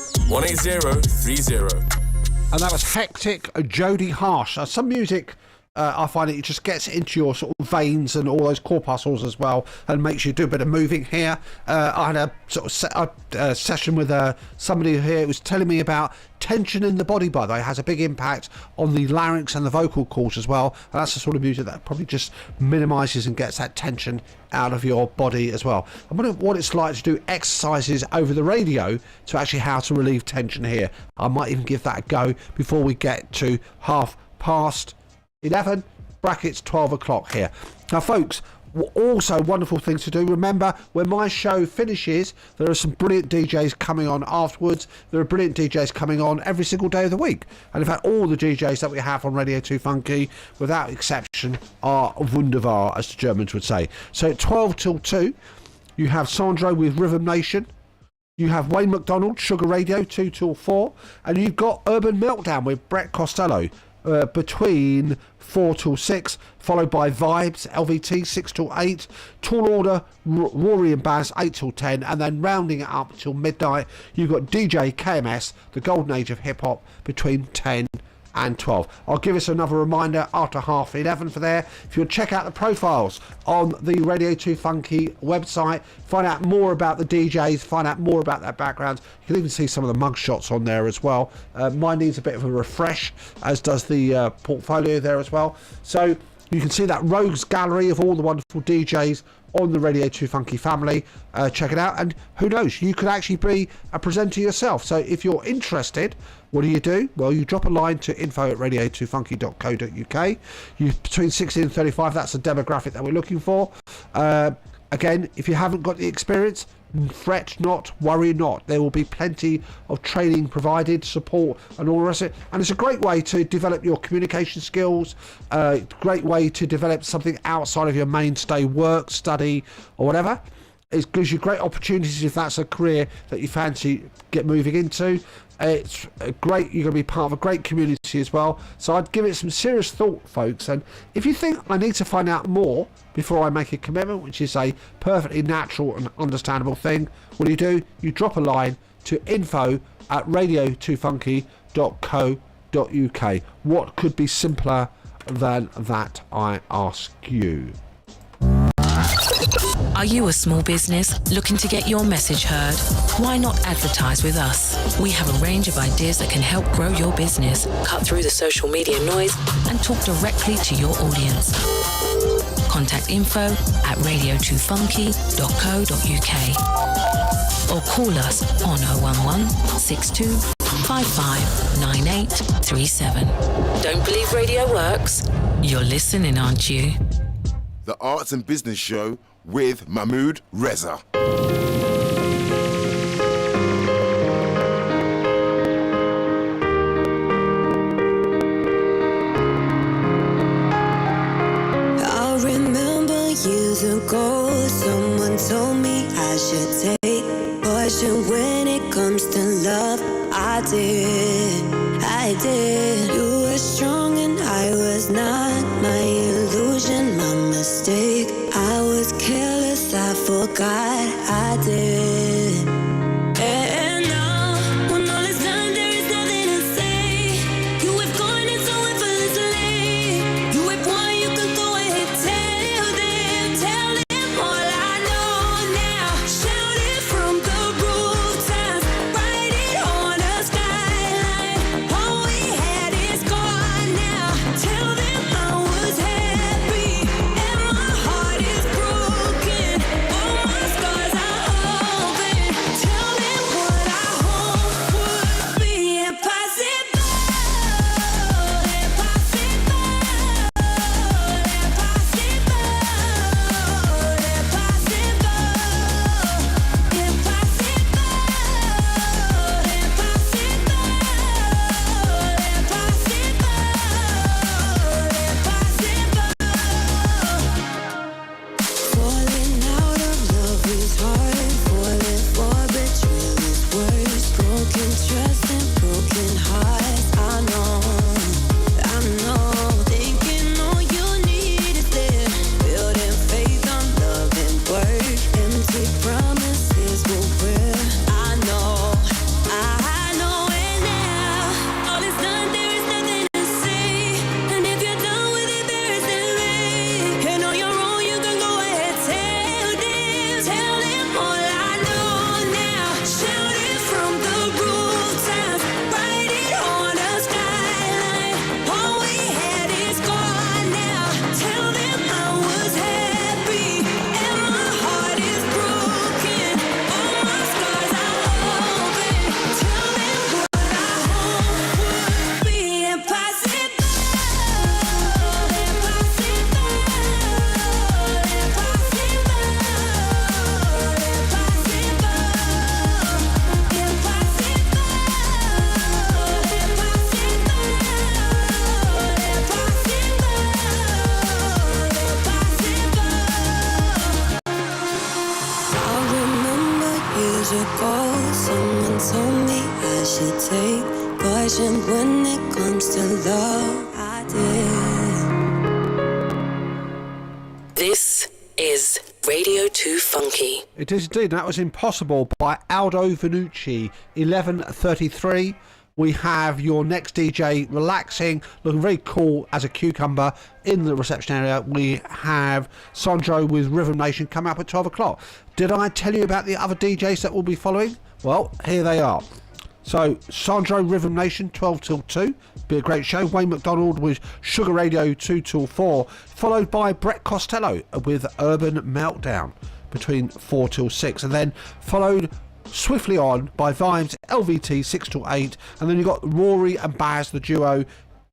And that was Hectic, Jodie Harsh. Some music, I find it just gets into your sort of veins and all those corpuscles as well, and makes you do a bit of moving here. I had a sort of session with somebody here who was telling me about tension in the body, by the way, has a big impact on the larynx and the vocal cords as well. And that's the sort of music that probably just minimises and gets that tension out of your body as well. I wonder what it's like to do exercises over the radio to actually how to relieve tension here. I might even give that a go before we get to 11:30, brackets 12 o'clock here. Now, folks, also wonderful things to do. Remember, when my show finishes, there are some brilliant DJs coming on afterwards. There are brilliant DJs coming on every single day of the week. And in fact, all the DJs that we have on Radio 2 Funky, without exception, are wunderbar, as the Germans would say. So at 12 till 2, you have Sandro with Rhythm Nation. You have Wayne McDonald, Sugar Radio, 2 till 4. And you've got Urban Meltdown with Brett Costello between 4 till 6, followed by Vibes, LVT, 6 till 8, Tall Order, Rory and Baz, 8 till 10, and then rounding it up till midnight, you've got DJ KMS, the golden age of hip-hop, between 10 and 12. I'll give us another reminder after 11:30 for there. If you'll check out the profiles on the Radio 2 Funky website, find out more about the DJs, find out more about their backgrounds. You can even see some of the mug shots on there as well. Mine needs a bit of a refresh, as does the portfolio there as well. So you can see that rogues gallery of all the wonderful DJs on the Radio 2 Funky family. Check it out, and who knows, you could actually be a presenter yourself. So if you're interested, what do? Well, you drop a line to info@radio2funky.co.uk. You between 16 and 35, that's the demographic that we're looking for. Again, if you haven't got the experience, fret not, worry not. There will be plenty of training provided, support, and all the rest of it. And it's a great way to develop your communication skills, great way to develop something outside of your mainstay work, study, or whatever. It gives you great opportunities if that's a career that you fancy get moving into. It's great. You're going to be part of a great community as well. So I'd give it some serious thought, folks. And if you think I need to find out more before I make a commitment, which is a perfectly natural and understandable thing, what do? You drop a line to info@radio2funky.co.uk. What could be simpler than that, I ask you? Are you a small business looking to get your message heard? Why not advertise with us? We have a range of ideas that can help grow your business, cut through the social media noise, and talk directly to your audience. Contact info@radio2funky.co.uk or call us on 011 62 55 9837. Don't believe radio works? You're listening, aren't you? The Arts and Business Show with Mahmood Reza. I remember years ago, someone told me I should take caution when it comes to love. I did. You were strong and I was not. My illusion, my mistake. I was careless, I forgot I did. And now, when all is done, there is nothing to say. You have gone in so effortlessly. You have won, you can go ahead, tell them all I know now. Shout it from the rooftops, write it on the skyline. All we had is gone now. Tell them I was happy, and my heart is broken. All my scars I told me I should take caution when it comes to love. I did. This is Radio 2 Funky. It is indeed. That was Impossible by Aldo Vanucci. 11:33. We have your next DJ relaxing, looking very cool as a cucumber in the reception area. We have Sandro with Rhythm Nation come up at 12 o'clock. Did I tell you about the other DJs that will be following? Well, here they are. So, Sandro Rhythm Nation, 12 till 2. Be a great show. Wayne McDonald with Sugar Radio, 2 till 4. Followed by Brett Costello with Urban Meltdown between 4 till 6. And then followed swiftly on by Vimes LVT, 6 till 8. And then you've got Rory and Baz, the duo,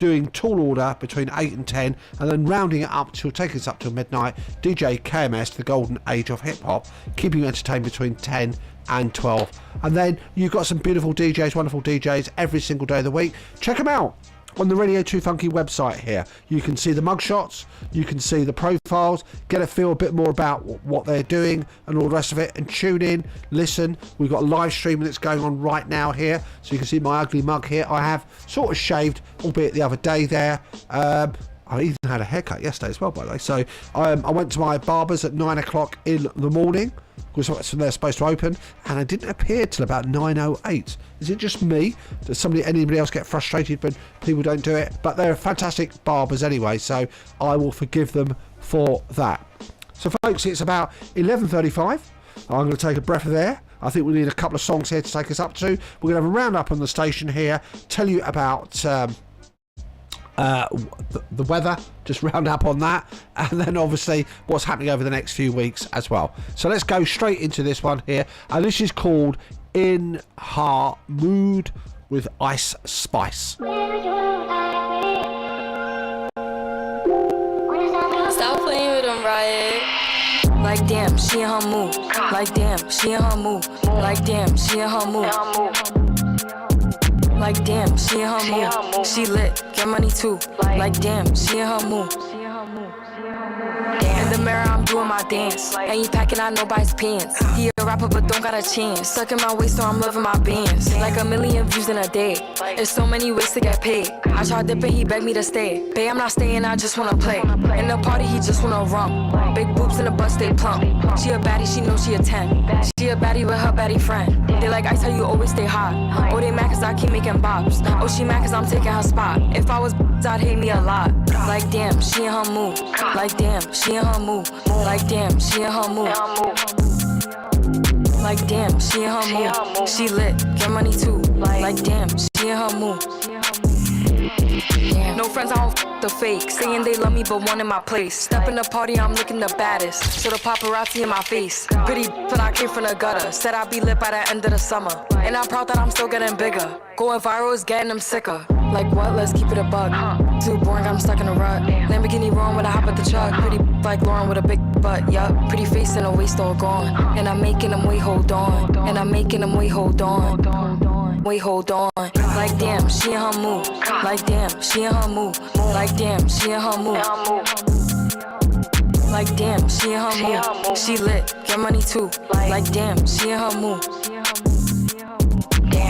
doing Tall Order between 8 and 10. And then rounding it up to take us up till midnight, DJ KMS, the golden age of hip-hop, keeping you entertained between 10 and 12. And then you've got some beautiful DJs, wonderful DJs every single day of the week. Check them out on the Radio 2 Funky website here. You can see the mugshots, you can see the profiles, get a feel a bit more about what they're doing and all the rest of it, and tune in, listen. We've got a live stream that's going on right now here, so you can see my ugly mug here. I have sort of shaved, albeit the other day there. I even had a haircut yesterday as well, by the way. So I went to my barber's at 9 o'clock in the morning, because that's when they're supposed to open, and I didn't appear till about 9:08. Is it just me? Does anybody else get frustrated when people don't do it? But they're fantastic barbers anyway, so I will forgive them for that. So folks, it's about 11:35. I'm going to take a breath of air. I think we need a couple of songs here to take us up to. We're going to have a round up on the station here, tell you about the weather, just round up on that, and then obviously what's happening over the next few weeks as well. So let's go straight into this one here, and this is called In Her Mood with Ice Spice. Stop playing with them, Riot. Like damn, she in her mood. Like damn, she in her mood. Like damn, she in her mood. Like damn, she in her mood. She lit, get money too. Like damn, she in her mood. In the mirror, I'm doing my dance. Ain't you packing out nobody's pants. He a rapper, but don't got a chance. Sucking my waist, so I'm loving my bands. Like 1 million views in a day. There's so many ways to get paid. I tried dipping, he begged me to stay. Babe, I'm not staying, I just wanna play. In the party, he just wanna rum. Big boobs in the bus, they plump. She a baddie, she knows she a 10. She a baddie with her baddie friend. They like ice, how you always stay hot. Oh, they mad cause I keep making bops. Oh, she mad cause I'm taking her spot. If I was I'd hate me a lot. Like damn, she in her mood. Like damn, she in her mood. Like damn, she in her mood. Like damn, she in her mood. She lit, get money too. Like damn, she in her mood. Damn. No friends, I don't the fake. Saying they love me, but one in my place. Step in the party, I'm looking the baddest. So the paparazzi in my face. Pretty, but I came from the gutter. Said I'd be lit by the end of the summer. And I'm proud that I'm still getting bigger. Going viral is getting them sicker. Like what? Let's keep it a bug. Too boring, I'm stuck in a rut. Lamborghini wrong when I hop at the truck. Pretty like Lauren with a big butt, yup. Pretty face and a waist all gone. And I'm making them wait, hold on. And I'm making them wait, hold on. Wait, hold on. Like damn, she in her mood. Like damn, she in her mood. Like damn, she in her mood. Like damn, she in her mood. She lit, get money too. Like damn, she in her mood.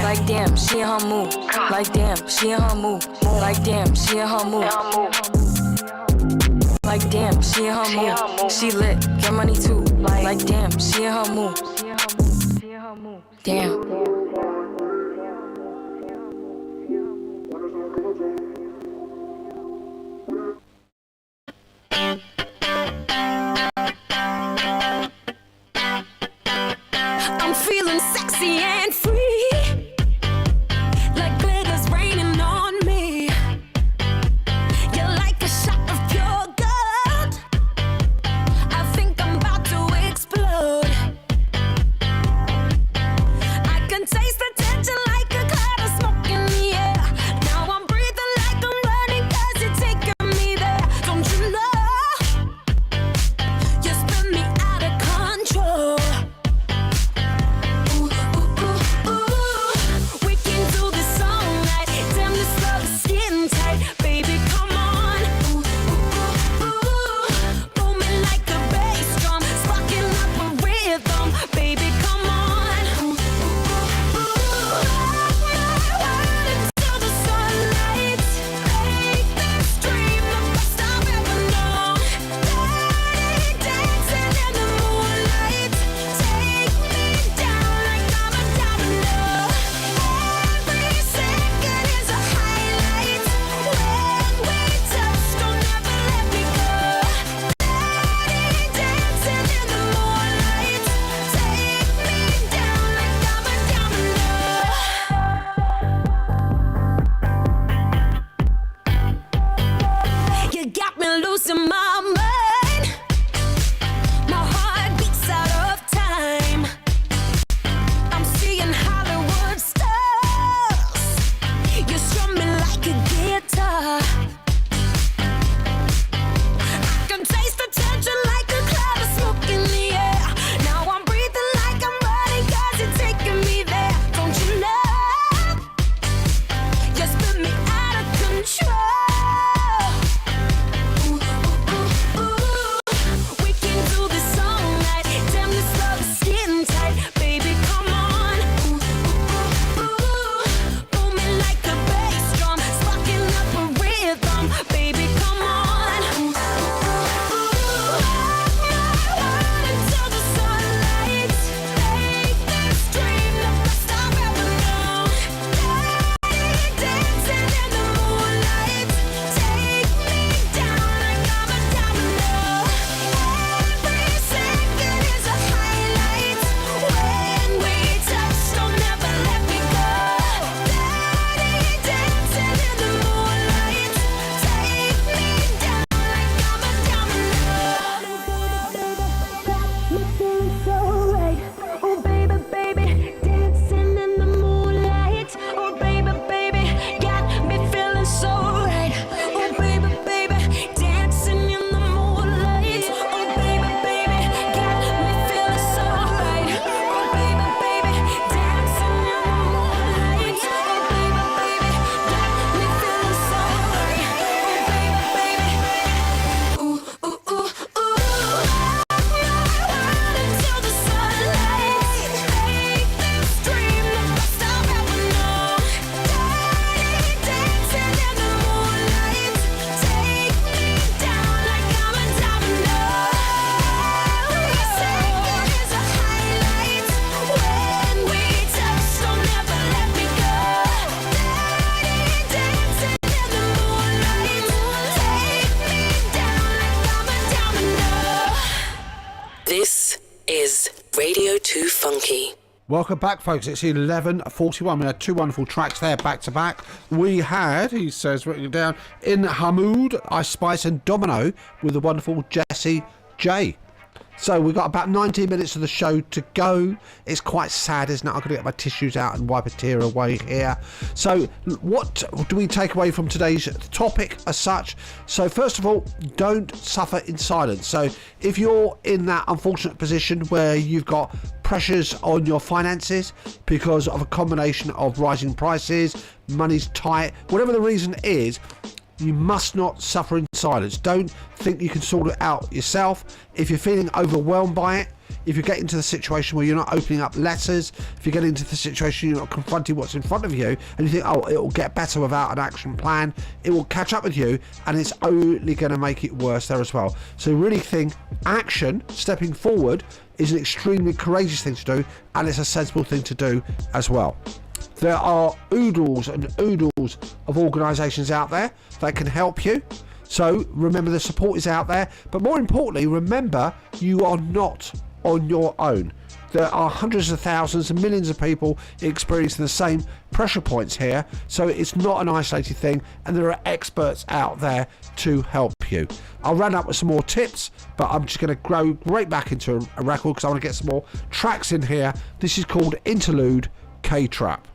Like damn, she in her mood. Like damn, she in her mood. Like damn, she in her mood. Like damn, she in her mood. She lit, get money too. Like damn, she in her mood. Damn. I'm feeling sexy and free, like glitters raining on me. You're like a shot of pure gold. I think I'm about to explode. I can take This is Radio 2 Funky. Welcome back, folks. It's 11:41. We had two wonderful tracks there, back to back. We had, he says, written it down, In Hamoud, Ice Spice and Domino with the wonderful Jessie J. So we've got about 19 minutes of the show to go. It's quite sad, isn't it? I'm going to get my tissues out and wipe a tear away here. So what do we take away from today's topic as such? So first of all, don't suffer in silence. So if you're in that unfortunate position where you've got pressures on your finances because of a combination of rising prices, money's tight, whatever the reason is, you must not suffer in silence. Don't think you can sort it out yourself. If you're feeling overwhelmed by it, if you get into the situation where you're not opening up letters, if you get into the situation you're not confronting what's in front of you, and you think, oh, it will get better without an action plan, it will catch up with you, and it's only going to make it worse there as well. So really think action, stepping forward, is an extremely courageous thing to do, and it's a sensible thing to do as well. There are oodles and oodles of organisations out there that can help you. So remember, the support is out there. But more importantly, remember, you are not on your own. There are hundreds of thousands and millions of people experiencing the same pressure points here. So it's not an isolated thing. And there are experts out there to help you. I'll run up with some more tips, but I'm just going to go right back into a record because I want to get some more tracks in here. This is called Interlude K-Trap.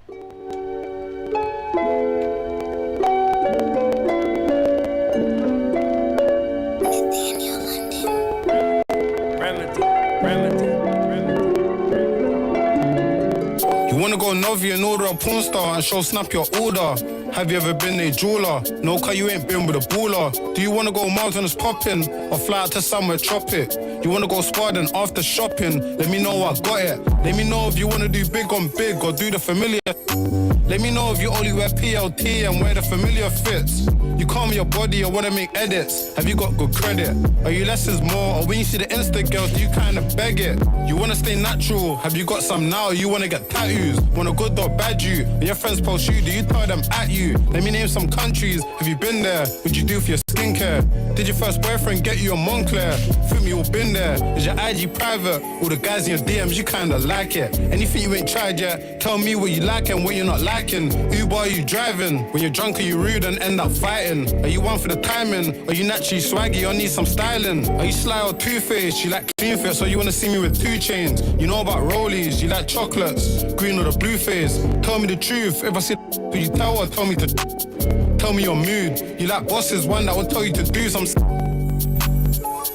You wanna go Novi and order a porn star and show Snap your order? Have you ever been a jeweler? No, cause you ain't been with a baller. Do you wanna go mountains popping or fly out to somewhere tropic? You wanna go squatting after shopping? Let me know I got it. Let me know if you wanna do big on big or do the familiar. Let me know if you only wear PLT and wear the familiar fits. You calm your body or wanna make edits. Have you got good credit? Are you less is more? Or when you see the Insta girls, do you kinda beg it? You wanna stay natural? Have you got some now? Or you wanna get tattoos? Want a good or bad you? When your friends post you, do you tell them at you? Let me name some countries. Have you been there? What'd you do for your skincare? Did your first boyfriend get you a Moncler? Think me all been there. Is your IG private? All the guys in your DMs, you kinda like it. Anything you ain't tried yet, tell me what you like and what you're not liking. Uber are you driving? When you're drunk are you rude and end up fighting? Are you one for the timing? Are you naturally swaggy or need some styling? Are you sly or two-faced? You like clean fit so you wanna see me with 2 chains? You know about rollies, you like chocolates, green or the blue face. Tell me the truth, if I see do you tell or tell me to tell me your mood? You like bosses, one that will tell you to do some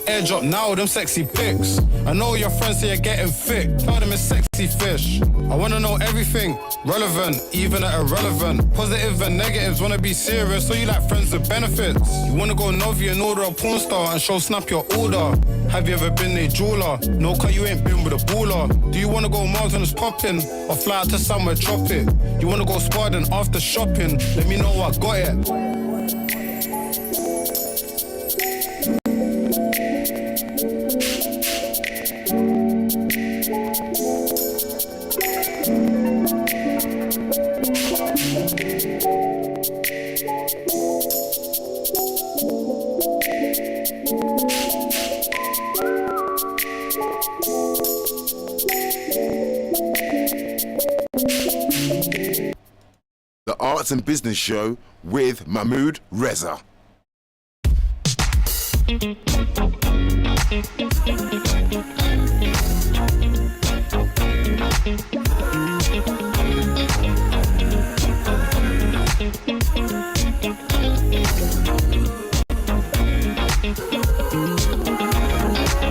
airdrop now, them sexy pics. I know your friends say you're getting thick. Tell them it's sexy fish. I wanna know everything relevant, even at irrelevant. Positive and negatives, wanna be serious. So you like friends with benefits. You wanna go Novi and order a porn star and show Snap your order. Have you ever been a jeweler? No, cause you ain't been with a baller. Do you wanna go mountains popping or fly out to somewhere tropic? You wanna go squatting after shopping? Let me know I got it. The Arts and Business Show with Mahmood Reza.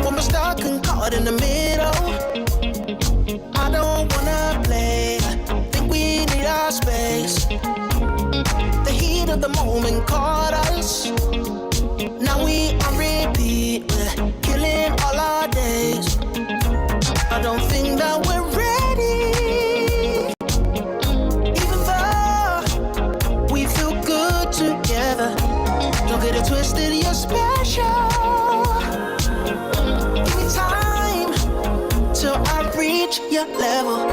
When we're stuck and caught in the middle, I don't wanna play. Think we need our space. The heat of the moment caught us. Now we on repeat, we're killing all our days. I don't think that we're ready, even though we feel good together. Don't get it twisted, you're special. Give me time till I reach your level.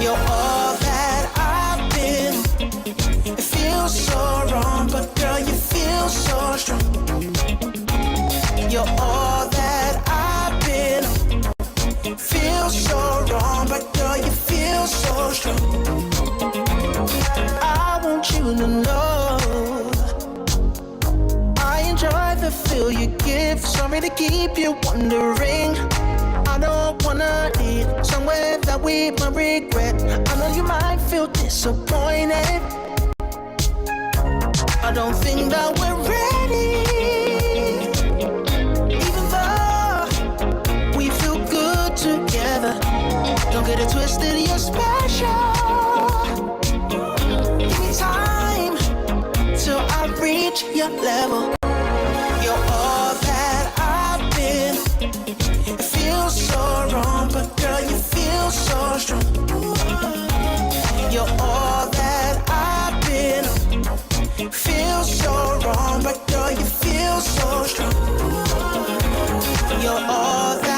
You're all that I've been. It feels so wrong, but girl, you feel so strong. You're all that I've been. keep you wondering. I don't wanna lead somewhere that we might regret. I know you might feel disappointed. I don't think that we're ready. Even though we feel good together, don't get it twisted, you're special. Give me time till I reach your level. You're all that I've been. It feels so wrong, but girl, you feel so strong. You're all that I've been. Feels so wrong, but girl, you feel so strong. You're all that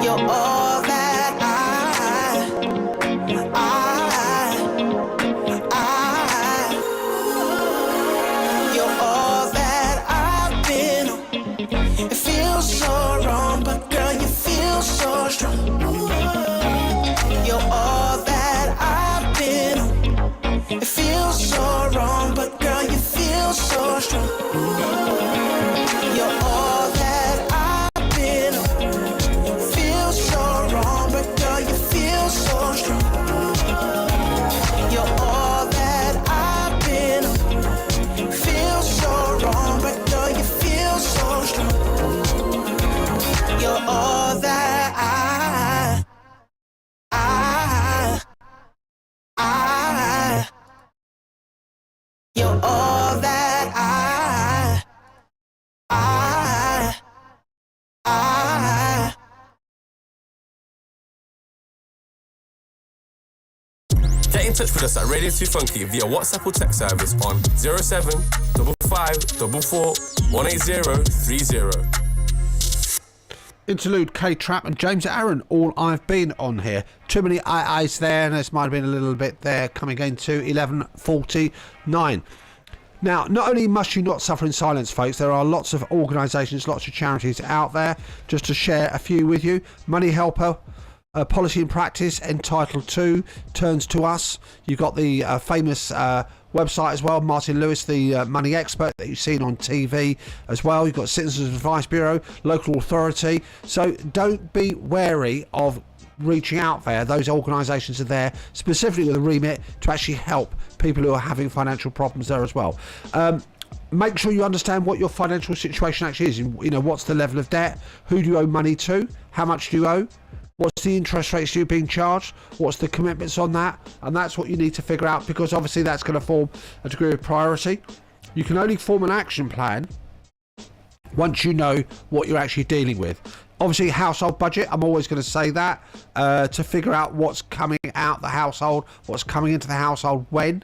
you're all that you're all that I've been. It feels so wrong, but girl, you feel so strong. You're all that I've been. It feels so wrong, but girl, you feel so strong. You're all that I've been. Feels so wrong, but girl, you feel so strong. You're all that I've been. Feels so wrong, but girl, you feel so strong. You're all that you're all that Get in touch with us at Radio 2 Funky via WhatsApp or text service on 07 55 44 18030. Interlude, K-Trap and James Aaron, All I've Been on here. Too many eyes there, and this might have been a little bit there, coming into 11:49. Now, not only must you not suffer in silence, folks, there are lots of organisations, lots of charities out there. Just to share a few with you. Money Helper, Policy and Practice, Entitled To, Turns to Us. You've got the famous website as well, Martin Lewis, the money expert that you've seen on TV as well. You've got Citizens Advice Bureau, Local Authority. So don't be wary of reaching out there. Those organisations are there specifically with a remit to actually help people who are having financial problems there as well. Make sure you understand what your financial situation actually is. You know, what's the level of debt? Who do you owe money to? How much do you owe? What's the interest rates you're being charged? What's the commitments on that? And that's what you need to figure out, because obviously that's going to form a degree of priority. You can only form an action plan once you know what you're actually dealing with. Obviously, household budget, I'm always going to say that, to figure out what's coming out the household, what's coming into the household when.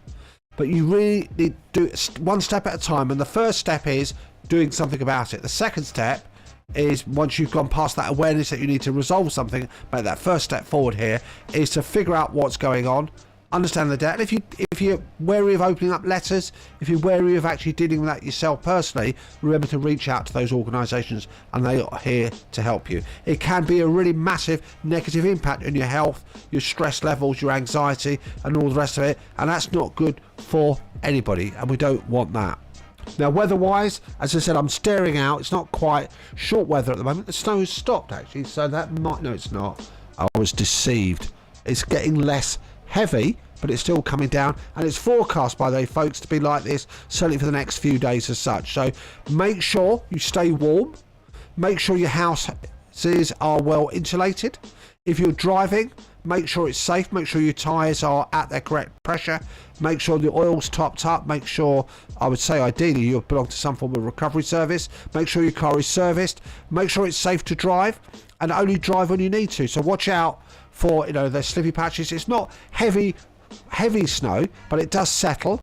But you really need to do one step at a time. And the first step is doing something about it. The second step is, once you've gone past that awareness that you need to resolve something, make that first step forward here, is to figure out what's going on, understand the debt. And if you're wary of opening up letters, if you're wary of actually dealing with that yourself personally, remember to reach out to those organisations, and they are here to help you. It can be a really massive negative impact on your health, your stress levels, your anxiety, and all the rest of it, and that's not good for anybody, and we don't want that. Now, weather-wise, as I said, I'm staring out. It's not quite short weather at the moment. The snow has stopped, actually, so that might... No, it's not. I was deceived. It's getting less heavy, but it's still coming down, and it's forecast, by the way, folks, to be like this, certainly for the next few days as such. So make sure you stay warm. Make sure your houses are well insulated. If you're driving, make sure it's safe. Make sure your tyres are at their correct pressure. Make sure the oil's topped up. Make sure, I would say ideally, you belong to some form of recovery service. Make sure your car is serviced. Make sure it's safe to drive, and only drive when you need to. So watch out for, the slippy patches. It's not heavy snow, but it does settle.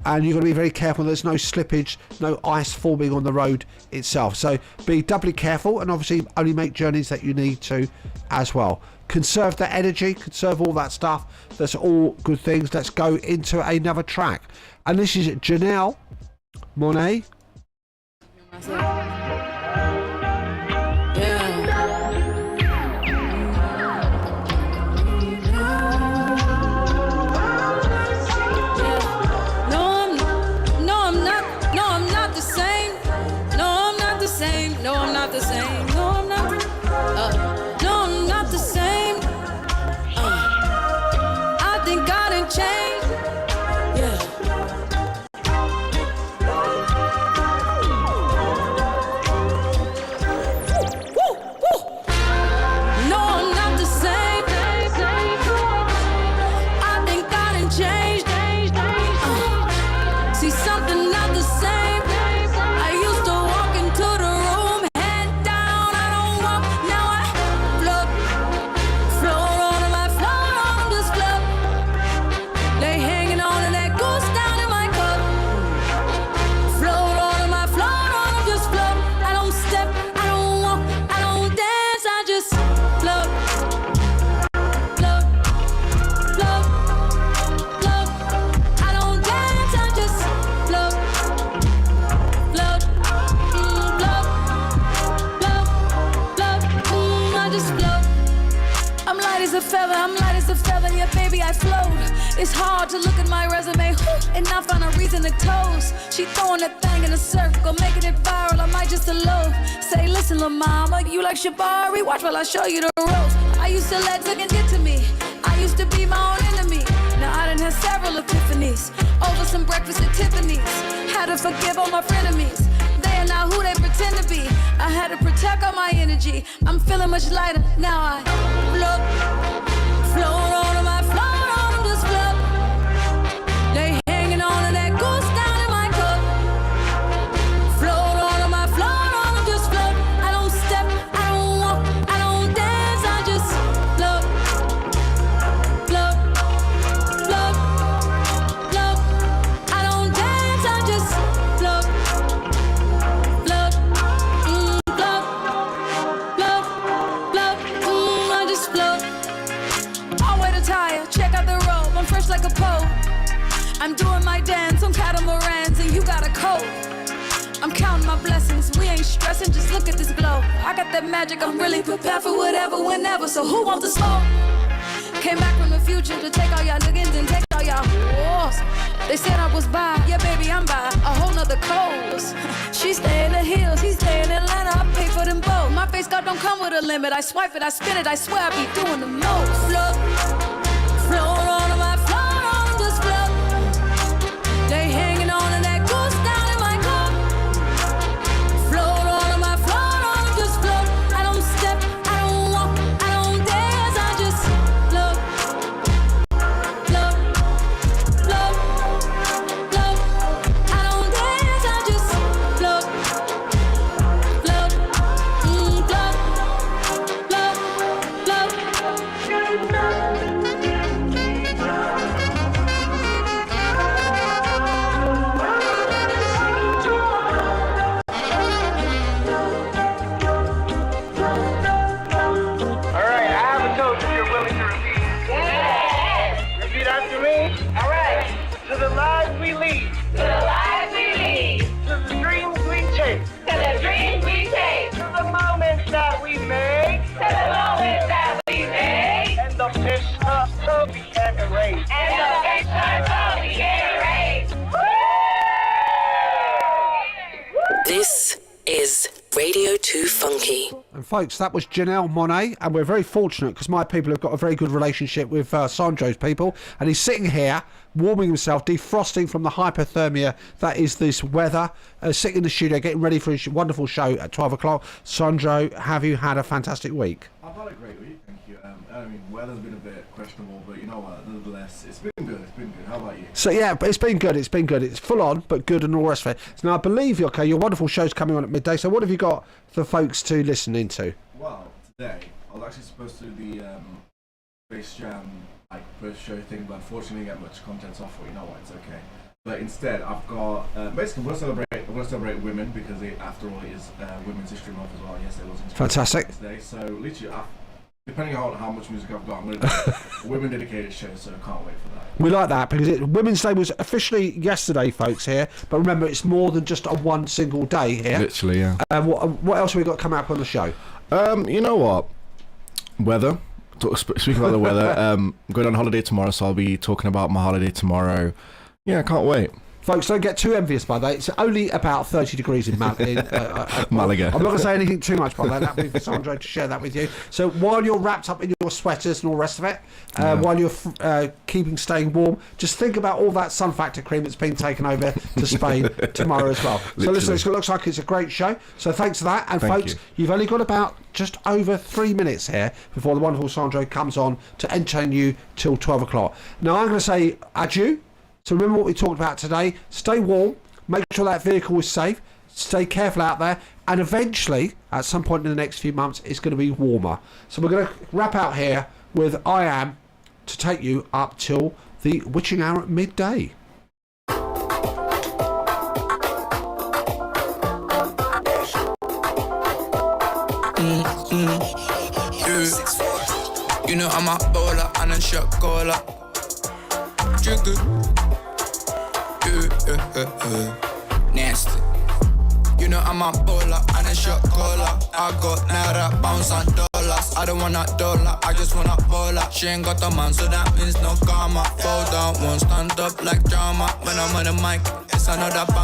And you've got to be very careful there's no slippage, no ice forming on the road itself. So be doubly careful, and obviously only make journeys that you need to as well. Conserve the energy, conserve all that stuff. That's all good things. Let's go into another track. And this is Janelle Monáe. it's hard to look at my resume and not find a reason to toast. She throwing that thing in a circle, making it viral, I might just elope. Say, listen, lil' mama, you like Shabari? Watch while I show you the ropes. I used to let Ziggin get to me. I used to be my own enemy. Now I done had several epiphanies over some breakfast at Tiffany's. Had to forgive all my frenemies. They are not who they pretend to be. I had to protect all my energy. I'm feeling much lighter now. I float on my float on this float. They hanging on to that goose down in my cup. Float on my float on this float. I don't step, I don't walk, I don't dance. I just float, float, float, float. I don't dance, I just float, float, float, float, float. I just float. I'll wear the tire, check out the robe. I'm fresh like a pope. I'm doing my dance on catamarans and you got a coat. I'm counting my blessings, we ain't stressing, just look at this glow. I got that magic, I'm really prepared for whatever, whenever. So who wants the smoke? Came back from the future to take all y'all niggas and take all y'all wars. They said I was by, yeah baby I'm by a whole nother coast. She stay in the hills, he stay in Atlanta, I pay for them both. My face card don't come with a limit, I swipe it, I spin it, I swear I be doing the most. Float, float on my float on this float. They hanging on to that goose down in my cup. Float on my float on this float. I don't step, I don't walk, I don't dance, I just float, float, float, float. I don't dance, I just float, float, All right, I have a toast if you're willing to repeat. Yes. Repeat after me. All right. To the lives we lead. To the lives we lead. To the dreams we chase. To the dreams we chase. To the moments that we make. To the moments that we make. And the picture we can't erase. And the picture we can't erase. This is Radio 2 Funky. And folks, that was Janelle Monáe, and we're very fortunate because my people have got a very good relationship with Sandro's people, and he's sitting here warming himself, defrosting from the hypothermia that is this weather, sitting in the studio getting ready for his wonderful show at 12 o'clock. Sandro, have you had a fantastic week? I've had a great week, thank you. I mean, weather's been a bit questionable, but you know what, nonetheless, it's been good, How about you? So yeah, it's been good, it's full on, but good and all the rest of it. So now I believe, okay, your wonderful show's coming on at midday, so what have you got for folks to listen into? Well, today, I was actually supposed to do the Space Jam, like, first show thing, but unfortunately didn't get much content off for, you know what, it's okay. But instead, I've got, basically, we're going to celebrate women, because after all, it is Women's History Month as well. Yes, it was Fantastic. Today, so literally, depending on how much music I've got, I'm going to do a women-dedicated show, so I can't wait for that. We like that, because Women's Day was officially yesterday, folks, here. But remember, it's more than just a one single day here. Literally, yeah. What else have we got coming up on the show? You know what? Weather. Speaking about the weather, I'm going on holiday tomorrow, so I'll be talking about my holiday tomorrow. Yeah, I can't wait. Folks, don't get too envious by that. It's only about 30 degrees in Malaga. I'm not going to say anything too much by that. That'll be for Sandro to share that with you. So while you're wrapped up in your sweaters and all the rest of it, while you're staying warm, just think about all that Sun Factor cream that's been taken over to Spain tomorrow as well. So listen, it looks like it's a great show. So thanks for that. And folks, you've only got about just over 3 minutes here before the wonderful Sandro comes on to entertain you till 12 o'clock. Now I'm going to say adieu. So remember what we talked about today. Stay warm. Make sure that vehicle is safe. Stay careful out there. And eventually, at some point in the next few months, it's going to be warmer. So we're going to wrap out here with I Am to take you up till the witching hour at midday. You know I'm a bowler and a shot caller. Jiggle. Nasty. You know I'm a bowler and a shot caller. I got naira, bounce and dollars. I don't want a dollar, I just want a bowler. She ain't got a man, so that means no karma. Fall down, won't stand up like drama. When I'm on the mic, it's another banger.